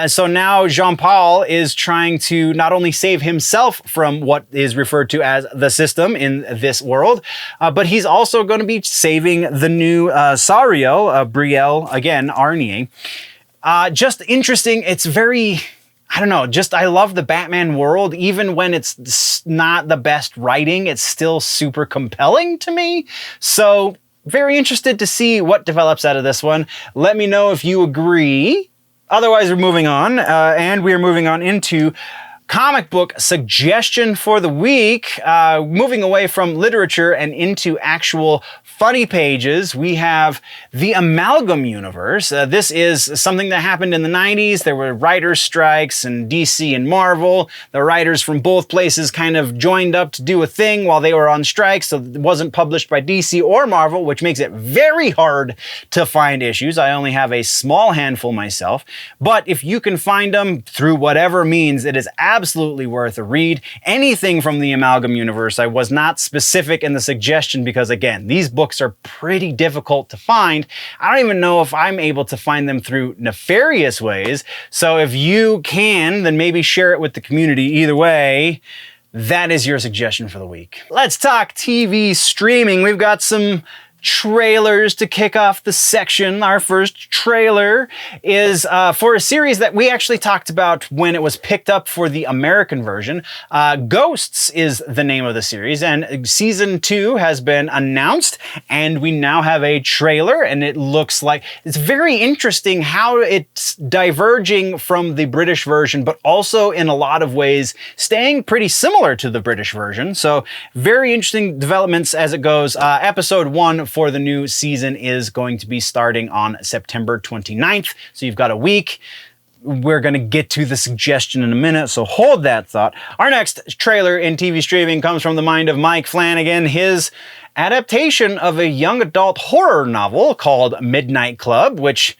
So now Jean-Paul is trying to not only save himself from what is referred to as the system in this world, but he's also going to be saving the new Sariel, Brielle, again, Arnier. Just interesting. It's very... I don't know, I love the Batman world. Even when it's not the best writing, it's still super compelling to me. So... very interested to see what develops out of this one. Let me know if you agree. Otherwise, we're moving on, and we are moving on into comic book suggestion for the week. Moving away from literature and into actual funny pages, we have the Amalgam universe. This is something that happened in the 90s. There were writers' strikes in DC and Marvel. The writers from both places kind of joined up to do a thing while they were on strike, so it wasn't published by DC or Marvel, which makes it very hard to find issues. I only have a small handful myself, but if you can find them through whatever means, it is absolutely worth a read. Anything from the Amalgam universe. I was not specific in the suggestion because, again, these books are pretty difficult to find. I don't even know if I'm able to find them through nefarious ways. So if you can, then maybe share it with the community. Either way, that is your suggestion for the week. Let's talk TV streaming. We've got some trailers to kick off the section. Our first trailer is for a series that we actually talked about when it was picked up for the American version. Ghosts is the name of the series, and season 2 has been announced, and we now have a trailer, and it looks like it's very interesting how it's diverging from the British version, but also in a lot of ways staying pretty similar to the British version. So very interesting developments as it goes. Episode 1 for the new season is going to be starting on September 29th. So you've got a week. We're going to get to the suggestion in a minute, so hold that thought. Our next trailer in TV streaming comes from the mind of Mike Flanagan. His adaptation of a young adult horror novel called Midnight Club, which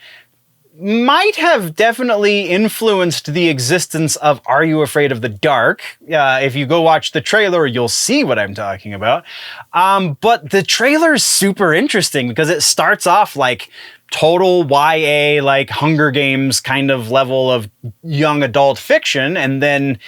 might have definitely influenced the existence of Are You Afraid of the Dark? If you go watch the trailer, you'll see what I'm talking about. But the trailer is super interesting because it starts off like total YA, like Hunger Games kind of level of young adult fiction, and then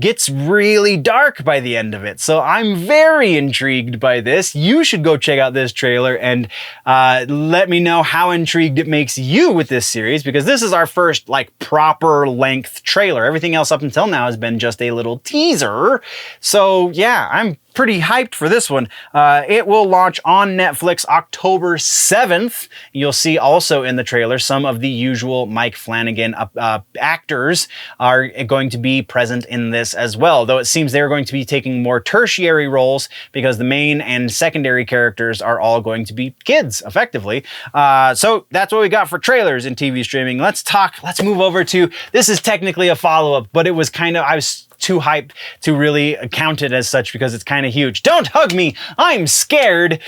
gets really dark by the end of it. So I'm very intrigued by this. You should go check out this trailer and let me know how intrigued it makes you with this series, because this is our first like proper length trailer. Everything else up until now has been just a little teaser. So yeah, I'm pretty hyped for this one. It will launch on Netflix October 7th. You'll see also in the trailer some of the usual Mike Flanagan actors are going to be present in this as well, though it seems they're going to be taking more tertiary roles because the main and secondary characters are all going to be kids, effectively. So that's what we got for trailers in TV streaming. Let's move over to, this is technically a follow-up, but it was kind of, I was too hyped to really count it as such because it's kind of huge. Don't Hug Me, I'm Scared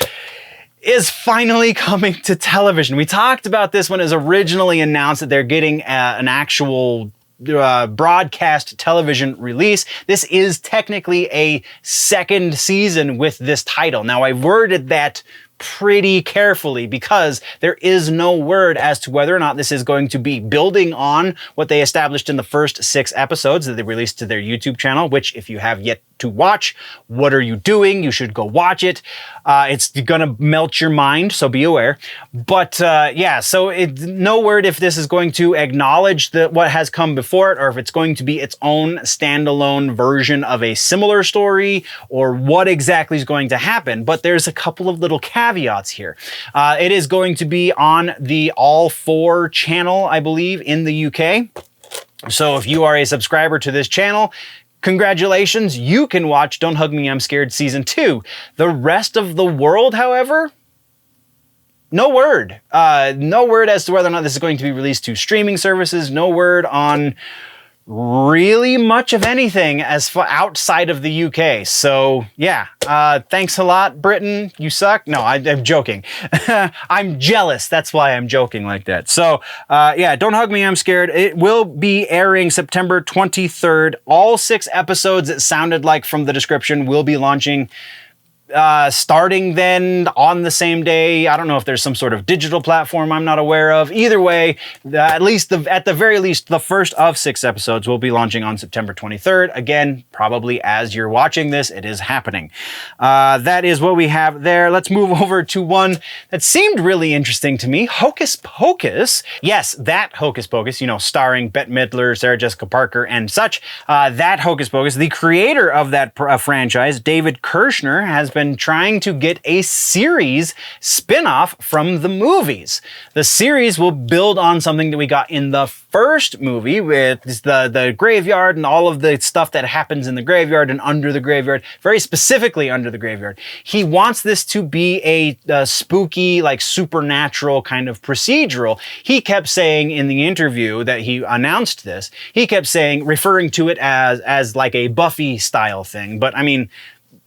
is finally coming to television. We talked about this when it was originally announced that they're getting an actual broadcast television release. This is technically a second season with this title. Now, I worded that pretty carefully because there is no word as to whether or not this is going to be building on what they established in the first 6 episodes that they released to their YouTube channel, which if you have yet to watch, what are you doing? You should go watch it. It's gonna melt your mind, so be aware. But yeah, so no word if this is going to acknowledge what has come before it, or if it's going to be its own standalone version of a similar story, or what exactly is going to happen. But there's a couple of little caveats here. It is going to be on the All 4 channel, I believe, in the UK. So if you are a subscriber to this channel, congratulations, you can watch Don't Hug Me, I'm Scared Season 2. The rest of the world, however, no word. No word as to whether or not this is going to be released to streaming services. No word on really much of anything as far outside of the UK. So yeah, thanks a lot, Britain. You suck. No, I'm joking. I'm jealous. That's why I'm joking like that. So yeah, Don't Hug Me, I'm Scared. It will be airing September 23rd. All 6 episodes, it sounded like from the description, will be launching starting then on the same day. I don't know if there's some sort of digital platform I'm not aware of. Either way, at the very least, the first of 6 episodes will be launching on September 23rd. Again, probably as you're watching this, it is happening. That is what we have there. Let's move over to one that seemed really interesting to me. Hocus Pocus. Yes, that Hocus Pocus, you know, starring Bette Midler, Sarah Jessica Parker, and such. That Hocus Pocus, the creator of that franchise, David Kirshner, has been trying to get a series spin-off from the movies. The series will build on something that we got in the first movie with the graveyard and all of the stuff that happens in the graveyard and under the graveyard, very specifically under the graveyard. He wants this to be a spooky, like supernatural kind of procedural. He kept saying in the interview that he announced this, he kept saying, referring to it as like a Buffy style thing. But I mean,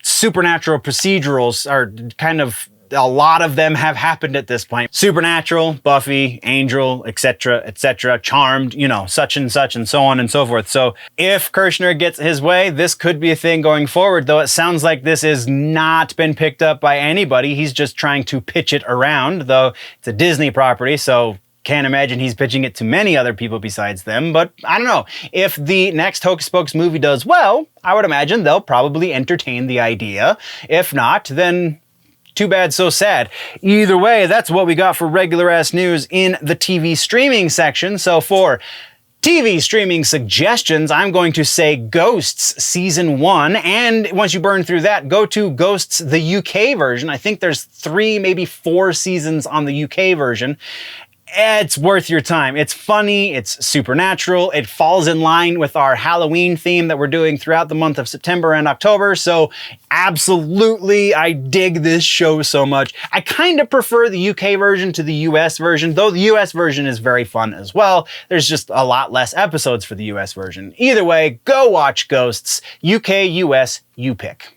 supernatural procedurals are kind of, a lot of them have happened at this point. Supernatural, Buffy, Angel, etc., Charmed, you know, such and so on and so forth. So if Kirshner gets his way, this could be a thing going forward, though it sounds like this has not been picked up by anybody. He's just trying to pitch it around, though it's a Disney property, so can't imagine he's pitching it to many other people besides them. But I don't know. If the next Hocus Pocus movie does well, I would imagine they'll probably entertain the idea. If not, then too bad, so sad. Either way, that's what we got for regular ass news in the TV streaming section. So for TV streaming suggestions, I'm going to say Ghosts Season 1, and once you burn through that, go to Ghosts the UK version. I think there's 3, maybe 4 seasons on the UK version. It's worth your time. It's funny, it's supernatural, it falls in line with our Halloween theme that we're doing throughout the month of September and October, so absolutely, I dig this show so much. I kind of prefer the UK version to the US version, though the US version is very fun as well. There's just a lot less episodes for the US version. Either way, go watch Ghosts. UK, US, you pick.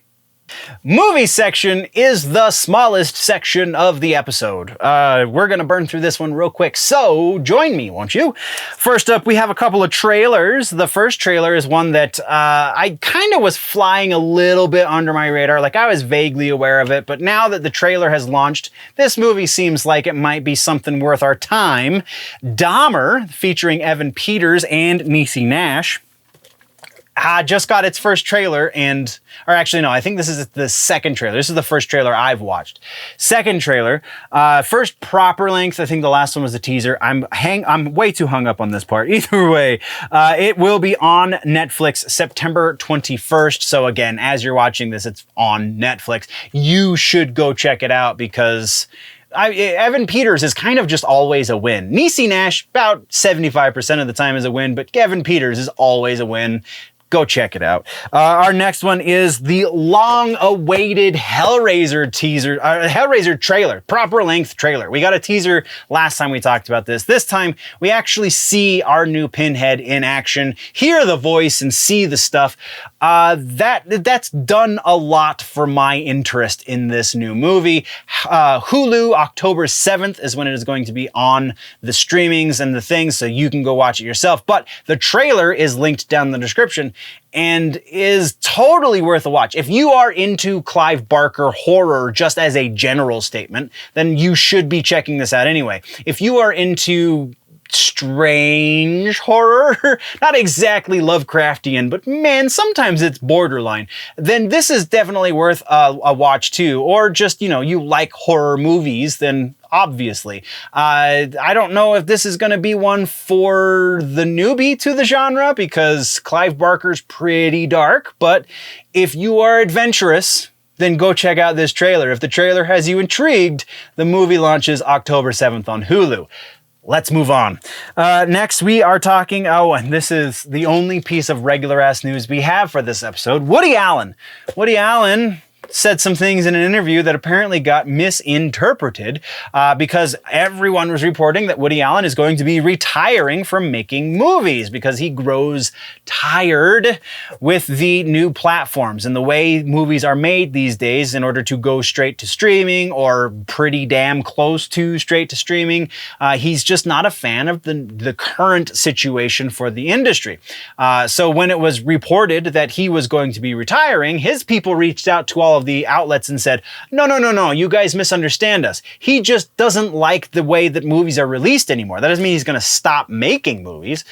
Movie section is the smallest section of the episode. We're gonna burn through this one real quick, so join me, won't you? First up, we have a couple of trailers. The first trailer is one that I kind of was flying a little bit under my radar, like I was vaguely aware of it, but now that the trailer has launched, this movie seems like it might be something worth our time. Dahmer, featuring Evan Peters and Niecy Nash. just got its first trailer or actually no, I think this is the second trailer. This is the first trailer I've watched. Second trailer, first proper length. I think the last one was a teaser. I'm way too hung up on this part. Either way, it will be on Netflix September 21st. So again, as you're watching this, it's on Netflix. You should go check it out because Evan Peters is kind of just always a win. Niecy Nash, about 75% of the time is a win, but Evan Peters is always a win. Go check it out. Our next one is the long-awaited Hellraiser teaser, Hellraiser trailer, proper length trailer. We got a teaser last time we talked about this. This time we actually see our new Pinhead in action, hear the voice, and see the stuff. That's done a lot for my interest in this new movie. Hulu, October 7th is when it is going to be on the streamings and the things, so you can go watch it yourself. But the trailer is linked down in the description and is totally worth a watch. If you are into Clive Barker horror just as a general statement, then you should be checking this out anyway. If you are into strange horror, not exactly Lovecraftian, but man, sometimes it's borderline, then this is definitely worth a watch too. Or just, you like horror movies, then obviously. I don't know if this is going to be one for the newbie to the genre because Clive Barker's pretty dark, but if you are adventurous, then go check out this trailer. If the trailer has you intrigued, the movie launches October 7th on Hulu. Let's move on. Next, we are talking, and this is the only piece of regular-ass news we have for this episode. Woody Allen. Woody Allen said some things in an interview that apparently got misinterpreted because everyone was reporting that Woody Allen is going to be retiring from making movies because he grows tired with the new platforms and the way movies are made these days in order to go straight to streaming or pretty damn close to straight to streaming. He's just not a fan of the current situation for the industry. So when it was reported that he was going to be retiring, his people reached out to all of the outlets and said, no, you guys misunderstand us. He just doesn't like the way that movies are released anymore. That doesn't mean he's going to stop making movies.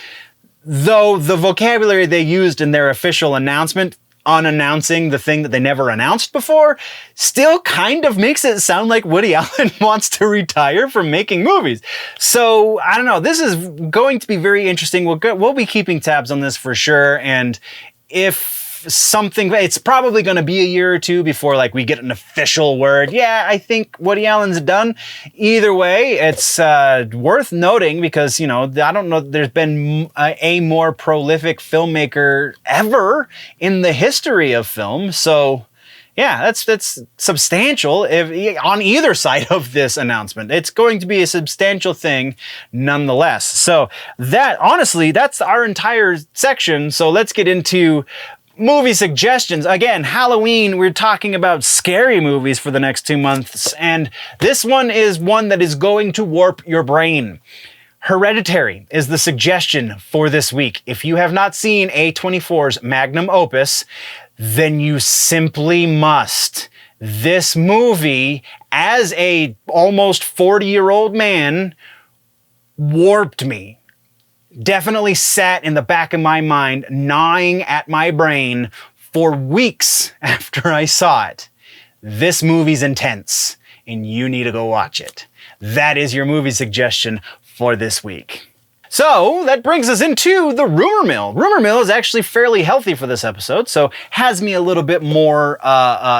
Though the vocabulary they used in their official announcement, unannouncing the thing that they never announced before, still kind of makes it sound like Woody Allen wants to retire from making movies. So, I don't know. This is going to be very interesting. We'll be keeping tabs on this for sure. And if it's probably going to be a year or two before we get an official word. Yeah, I think Woody Allen's done. Either way, it's worth noting because, I don't know that there's been a more prolific filmmaker ever in the history of film. So yeah, that's substantial on either side of this announcement. It's going to be a substantial thing nonetheless. So that's our entire section. So let's get into movie suggestions. Again, Halloween, we're talking about scary movies for the next 2 months, and this one is one that is going to warp your brain. Hereditary is the suggestion for this week. If you have not seen A24's magnum opus, then you simply must. This movie, as a almost 40-year-old man, warped me. Definitely sat in the back of my mind, gnawing at my brain for weeks after I saw it. This movie's intense, and you need to go watch it. That is your movie suggestion for this week. So that brings us into the rumor mill. Rumor mill is actually fairly healthy for this episode, so has me a little bit more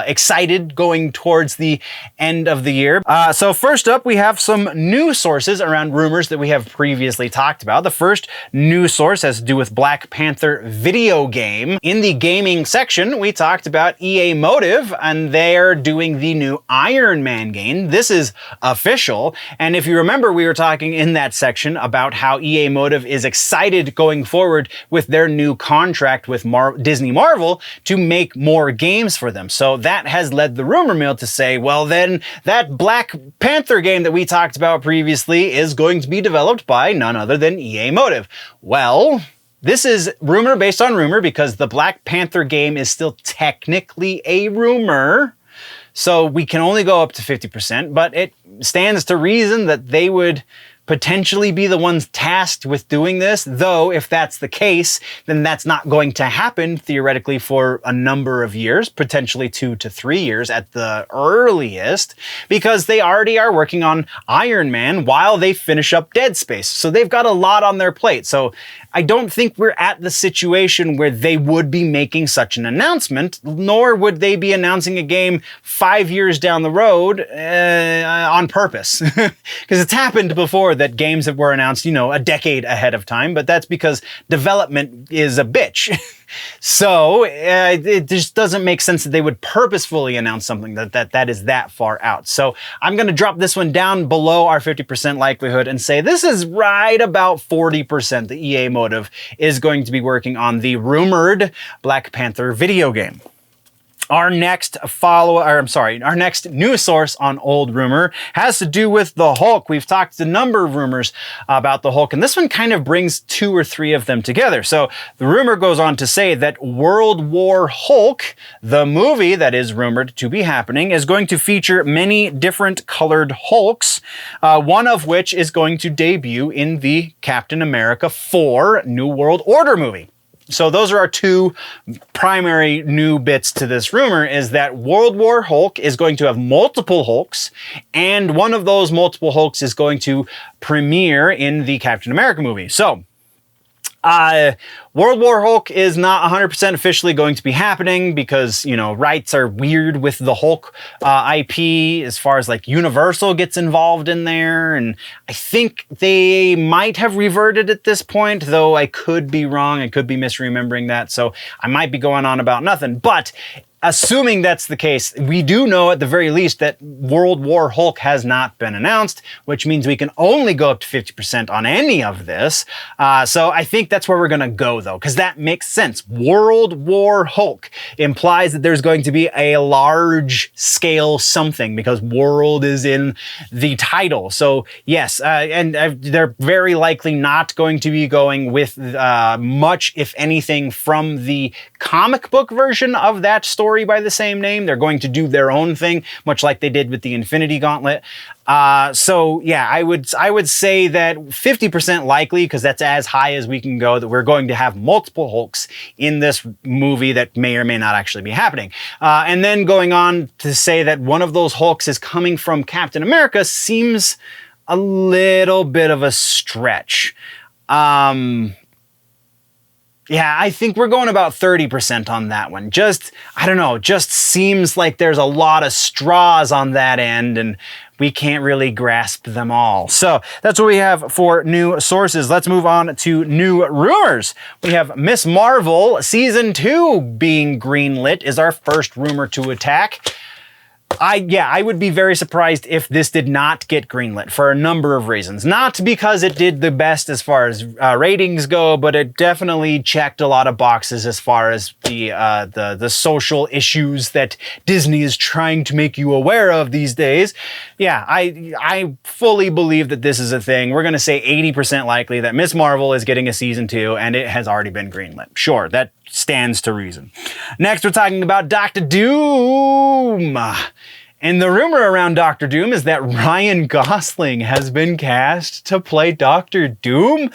excited going towards the end of the year. So first up, we have some news sources around rumors that we have previously talked about. The first news source has to do with Black Panther video game. In the gaming section, we talked about EA Motive, and they're doing the new Iron Man game. This is official, and if you remember, we were talking in that section about how EA Motive is excited going forward with their new contract with Disney Marvel to make more games for them. So that has led the rumor mill to say, well, then that Black Panther game that we talked about previously is going to be developed by none other than EA Motive. Well, this is rumor based on rumor because the Black Panther game is still technically a rumor. So we can only go up to 50%, but it stands to reason that they would potentially be the ones tasked with doing this, though if that's the case, then that's not going to happen theoretically for a number of years, potentially 2 to 3 years at the earliest, because they already are working on Iron Man while they finish up Dead Space. So they've got a lot on their plate. So I don't think we're at the situation where they would be making such an announcement, nor would they be announcing a game 5 years down the road on purpose. Because it's happened before that games that were announced, you know, a decade ahead of time, but that's because development is a bitch. So it just doesn't make sense that they would purposefully announce something that is that far out. So I'm going to drop this one down below our 50% likelihood and say this is right about 40%. The EA motive is going to be working on the rumored Black Panther video game. Our next our next news source on Old Rumor has to do with the Hulk. We've talked a number of rumors about the Hulk, and this one kind of brings 2 or 3 of them together. So the rumor goes on to say that World War Hulk, the movie that is rumored to be happening, is going to feature many different colored Hulks, one of which is going to debut in the Captain America 4 New World Order movie. So those are our 2 primary new bits to this rumor, is that World War Hulk is going to have multiple Hulks, and one of those multiple Hulks is going to premiere in the Captain America movie. So World War Hulk is not 100% officially going to be happening because, you know, rights are weird with the Hulk IP as far as like Universal gets involved in there. And I think they might have reverted at this point, though I could be wrong. I could be misremembering that. So I might be going on about nothing. But assuming that's the case, we do know at the very least that World War Hulk has not been announced, which means we can only go up to 50% on any of this. So I think that's where we're going to go, though, because that makes sense. World War Hulk implies that there's going to be a large scale something because world is in the title. So yes, and they're very likely not going to be going with much, if anything, from the comic book version of that story by the same name. They're going to do their own thing, much like they did with the Infinity Gauntlet. So yeah, I would say that 50% likely, because that's as high as we can go, that we're going to have multiple Hulks in this movie that may or may not actually be happening. And then going on to say that one of those Hulks is coming from Captain America seems a little bit of a stretch. Yeah, I think we're going about 30% on that one. I don't know, just seems like there's a lot of straws on that end and we can't really grasp them all. So that's what we have for new sources. Let's move on to new rumors. We have Ms. Marvel Season 2 being greenlit is our first rumor to attack. I would be very surprised if this did not get greenlit for a number of reasons. Not because it did the best as far as ratings go, but it definitely checked a lot of boxes as far as the social issues that Disney is trying to make you aware of these days. Yeah, I fully believe that this is a thing. We're going to say 80% likely that Ms. Marvel is getting a season 2, and it has already been greenlit. Sure, that stands to reason. Next, we're talking about Dr. Doom. And the rumor around Dr. Doom is that Ryan Gosling has been cast to play Dr. Doom.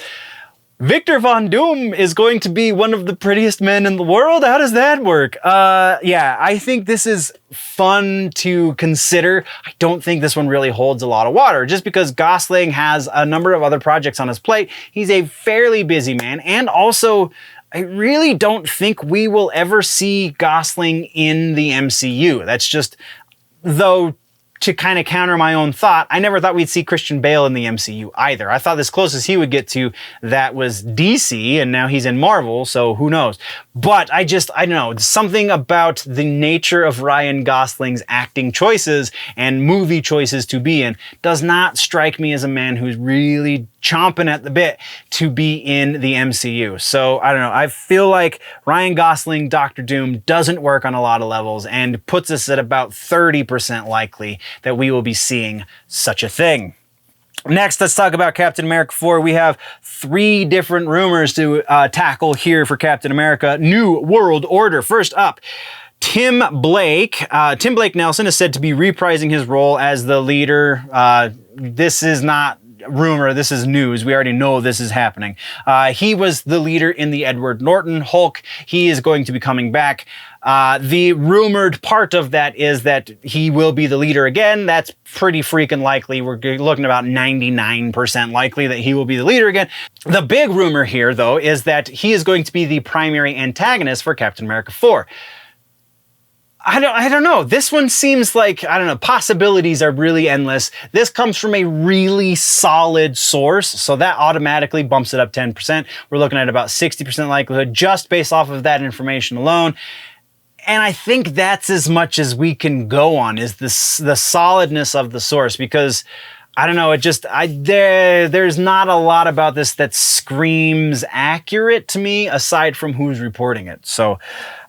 Victor Von Doom is going to be one of the prettiest men in the world. How does that work? Yeah, I think this is fun to consider. I don't think this one really holds a lot of water just because Gosling has a number of other projects on his plate. He's a fairly busy man, and also I really don't think we will ever see Gosling in the MCU. That's just, though, to kind of counter my own thought, I never thought we'd see Christian Bale in the MCU either. I thought as close as he would get to that was DC, and now he's in Marvel, so who knows. But I don't know, something about the nature of Ryan Gosling's acting choices and movie choices to be in does not strike me as a man who's really chomping at the bit to be in the MCU. So I don't know, I feel like Ryan Gosling, Dr. Doom doesn't work on a lot of levels and puts us at about 30% likely that we will be seeing such a thing. Next, let's talk about Captain America 4. We have 3 different rumors to tackle here for Captain America New World Order. First up, Tim Blake Nelson is said to be reprising his role as the leader. This is not rumor. This is news. We already know this is happening. He was the leader in the Edward Norton Hulk. He is going to be coming back. The rumored part of that is that he will be the leader again. That's pretty freaking likely. We're looking about 99% likely that he will be the leader again. The big rumor here, though, is that he is going to be the primary antagonist for Captain America 4. I don't know. This one seems like, I don't know, possibilities are really endless. This comes from a really solid source, so that automatically bumps it up 10%. We're looking at about 60% likelihood just based off of that information alone. And I think that's as much as we can go on, is the solidness of the source, because I don't know, there's not a lot about this that screams accurate to me aside from who's reporting it. So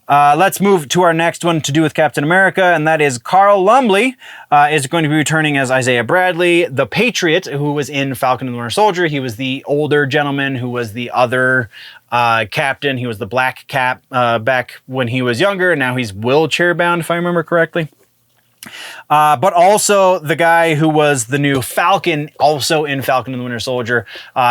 let's move to our next one to do with Captain America, and that is Carl Lumbly is going to be returning as Isaiah Bradley, the Patriot, who was in Falcon and the Winter Soldier. He was the older gentleman who was the other captain. He was the black cap back when he was younger, and now he's wheelchair bound, if I remember correctly. But also the guy who was the new Falcon, also in Falcon and the Winter Soldier,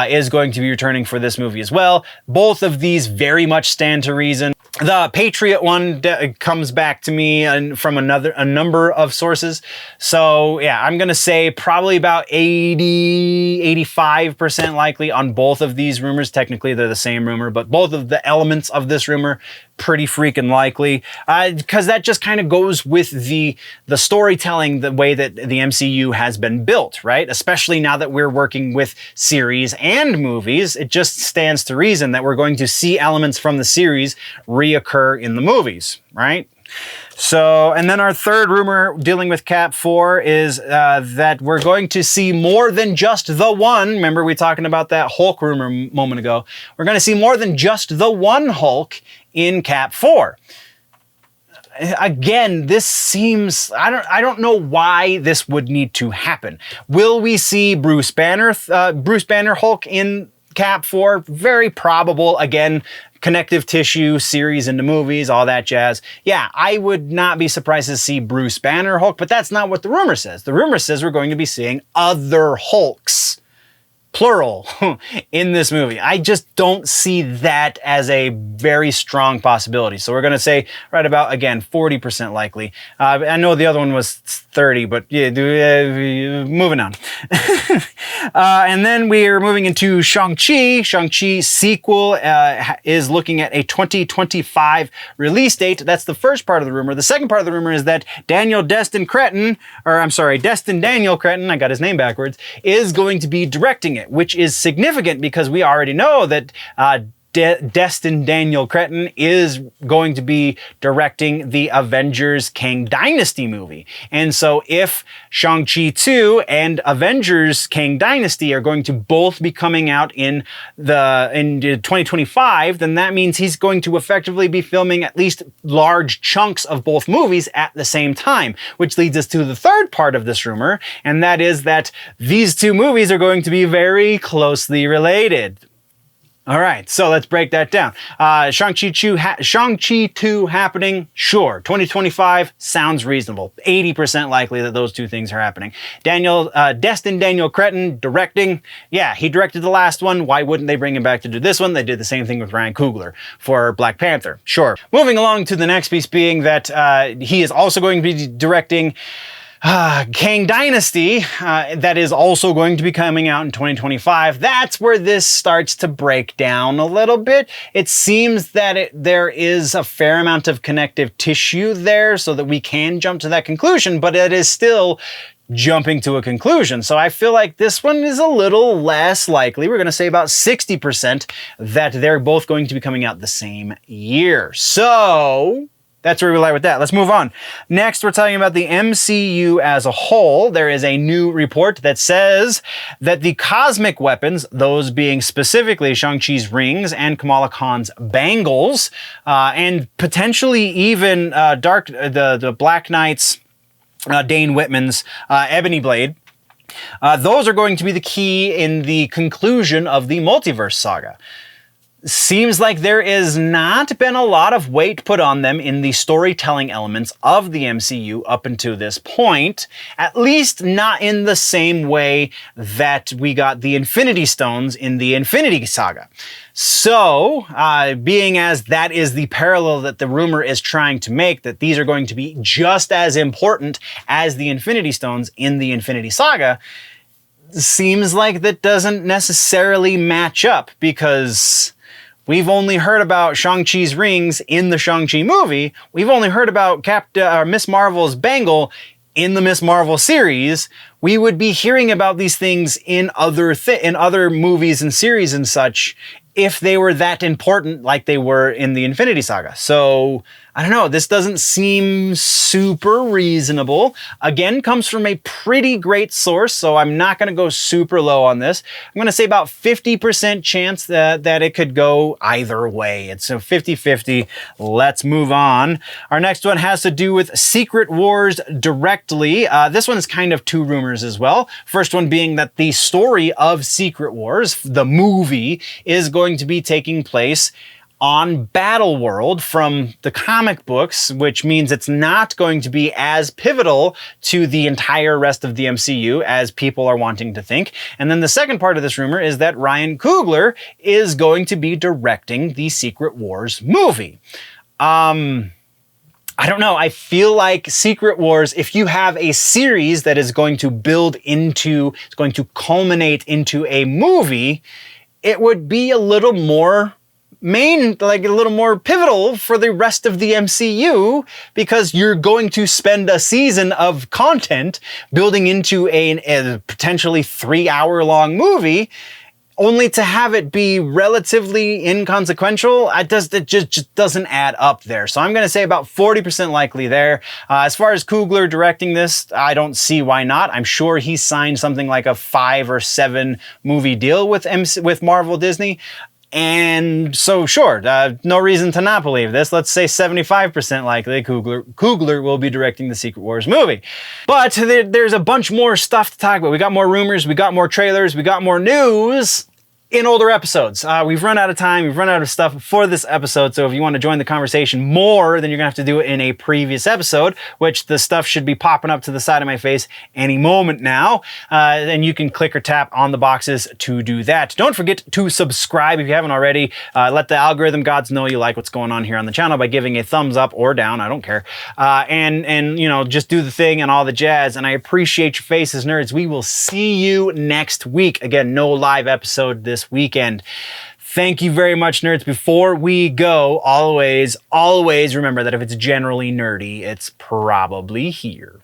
is going to be returning for this movie as well. Both of these very much stand to reason. The Patriot one comes back to me from a number of sources. So yeah, I'm going to say probably about 85% likely on both of these rumors. Technically, they're the same rumor, but both of the elements of this rumor, pretty freaking likely. Because that just kind of goes with the storytelling, the way that the MCU has been built, right? Especially now that we're working with series and movies, it just stands to reason that we're going to see elements from the series reoccur in the movies, right? So, and then our third rumor dealing with Cap 4 is that we're going to see more than just the one. Remember, we talking about that Hulk rumor a moment ago. We're going to see more than just the one Hulk in Cap 4. Again, this seems, I don't know why this would need to happen. Will we see Bruce Banner Hulk in Cap 4? Very probable. Again, connective tissue, series into movies, all that jazz. Yeah, I would not be surprised to see Bruce Banner Hulk, but that's not what the rumor says. The rumor says we're going to be seeing other Hulks, plural, in this movie. I just don't see that as a very strong possibility. So we're going to say right about, again, 40% likely. I know the other one was 30, but yeah, moving on. And then we are moving into Shang-Chi. Shang-Chi sequel is looking at a 2025 release date. That's the first part of the rumor. The second part of the rumor is that Destin Daniel Cretton, I got his name backwards, is going to be directing it, which is significant because we already know that Destin Daniel Cretton is going to be directing the Avengers Kang Dynasty movie. And so if Shang-Chi 2 and Avengers Kang Dynasty are going to both be coming out in 2025, then that means he's going to effectively be filming at least large chunks of both movies at the same time, which leads us to the third part of this rumor, and that is that these two movies are going to be very closely related. All right, so let's break that down. Shang-Chi 2 happening, sure. 2025 sounds reasonable. 80% likely that those two things are happening. Destin Daniel Cretton directing. Yeah, he directed the last one. Why wouldn't they bring him back to do this one? They did the same thing with Ryan Coogler for Black Panther. Sure. Moving along to the next piece being that he is also going to be directing Kang Dynasty, that is also going to be coming out in 2025. That's where this starts to break down a little bit. It seems that there is a fair amount of connective tissue there so that we can jump to that conclusion, but it is still jumping to a conclusion. So I feel like this one is a little less likely. We're going to say about 60% that they're both going to be coming out the same year. So that's where we lie with that. Let's move on. Next, we're talking about the MCU as a whole. There is a new report that says that the cosmic weapons, those being specifically Shang-Chi's rings and Kamala Khan's bangles, and potentially even the Black Knight's Dane Whitman's Ebony Blade, those are going to be the key in the conclusion of the multiverse saga. Seems like there has not been a lot of weight put on them in the storytelling elements of the MCU up until this point, at least not in the same way that we got the Infinity Stones in the Infinity Saga. So, being as that is the parallel that the rumor is trying to make, that these are going to be just as important as the Infinity Stones in the Infinity Saga, seems like that doesn't necessarily match up, because we've only heard about Shang-Chi's rings in the Shang-Chi movie. We've only heard about Miss Marvel's bangle in the Miss Marvel series. We would be hearing about these things in other movies and series and such if they were that important like they were in the Infinity Saga. So, I don't know, this doesn't seem super reasonable. Again, comes from a pretty great source, so I'm not going to go super low on this. I'm going to say about 50% chance that it could go either way. It's a 50-50. Let's move on. Our next one has to do with Secret Wars directly. This one is kind of two rumors as well. First one being that the story of Secret Wars, the movie, is going to be taking place on Battleworld from the comic books, which means it's not going to be as pivotal to the entire rest of the MCU as people are wanting to think. And then the second part of this rumor is that Ryan Coogler is going to be directing the Secret Wars movie. I don't know. I feel like Secret Wars, if you have a series that is going to it's going to culminate into a movie, it would be a little more a little more pivotal for the rest of the MCU, because you're going to spend a season of content building into a potentially 3-hour-long movie, only to have it be relatively inconsequential. It just doesn't add up there. So I'm going to say about 40% likely there. As far as Coogler directing this, I don't see why not. I'm sure he signed something like a 5 or 7 movie deal with Marvel Disney. And so, sure, no reason to not believe this. Let's say 75% likely Coogler will be directing the Secret Wars movie. But there's a bunch more stuff to talk about. We got more rumors, we got more trailers, we got more news in older episodes. We've run out of time, we've run out of stuff for this episode, so if you want to join the conversation more, then you're gonna have to do it in a previous episode, which the stuff should be popping up to the side of my face any moment now. Then you can click or tap on the boxes to do that. Don't forget to subscribe if you haven't already. Let the algorithm gods know you like what's going on here on the channel by giving a thumbs up or down, I don't care. And you know, just do the thing and all the jazz, and I appreciate your faces, nerds. We will see you next week. Again, no live episode this weekend. Thank you very much, nerds. Before we go, always remember that if it's generally nerdy, it's probably here.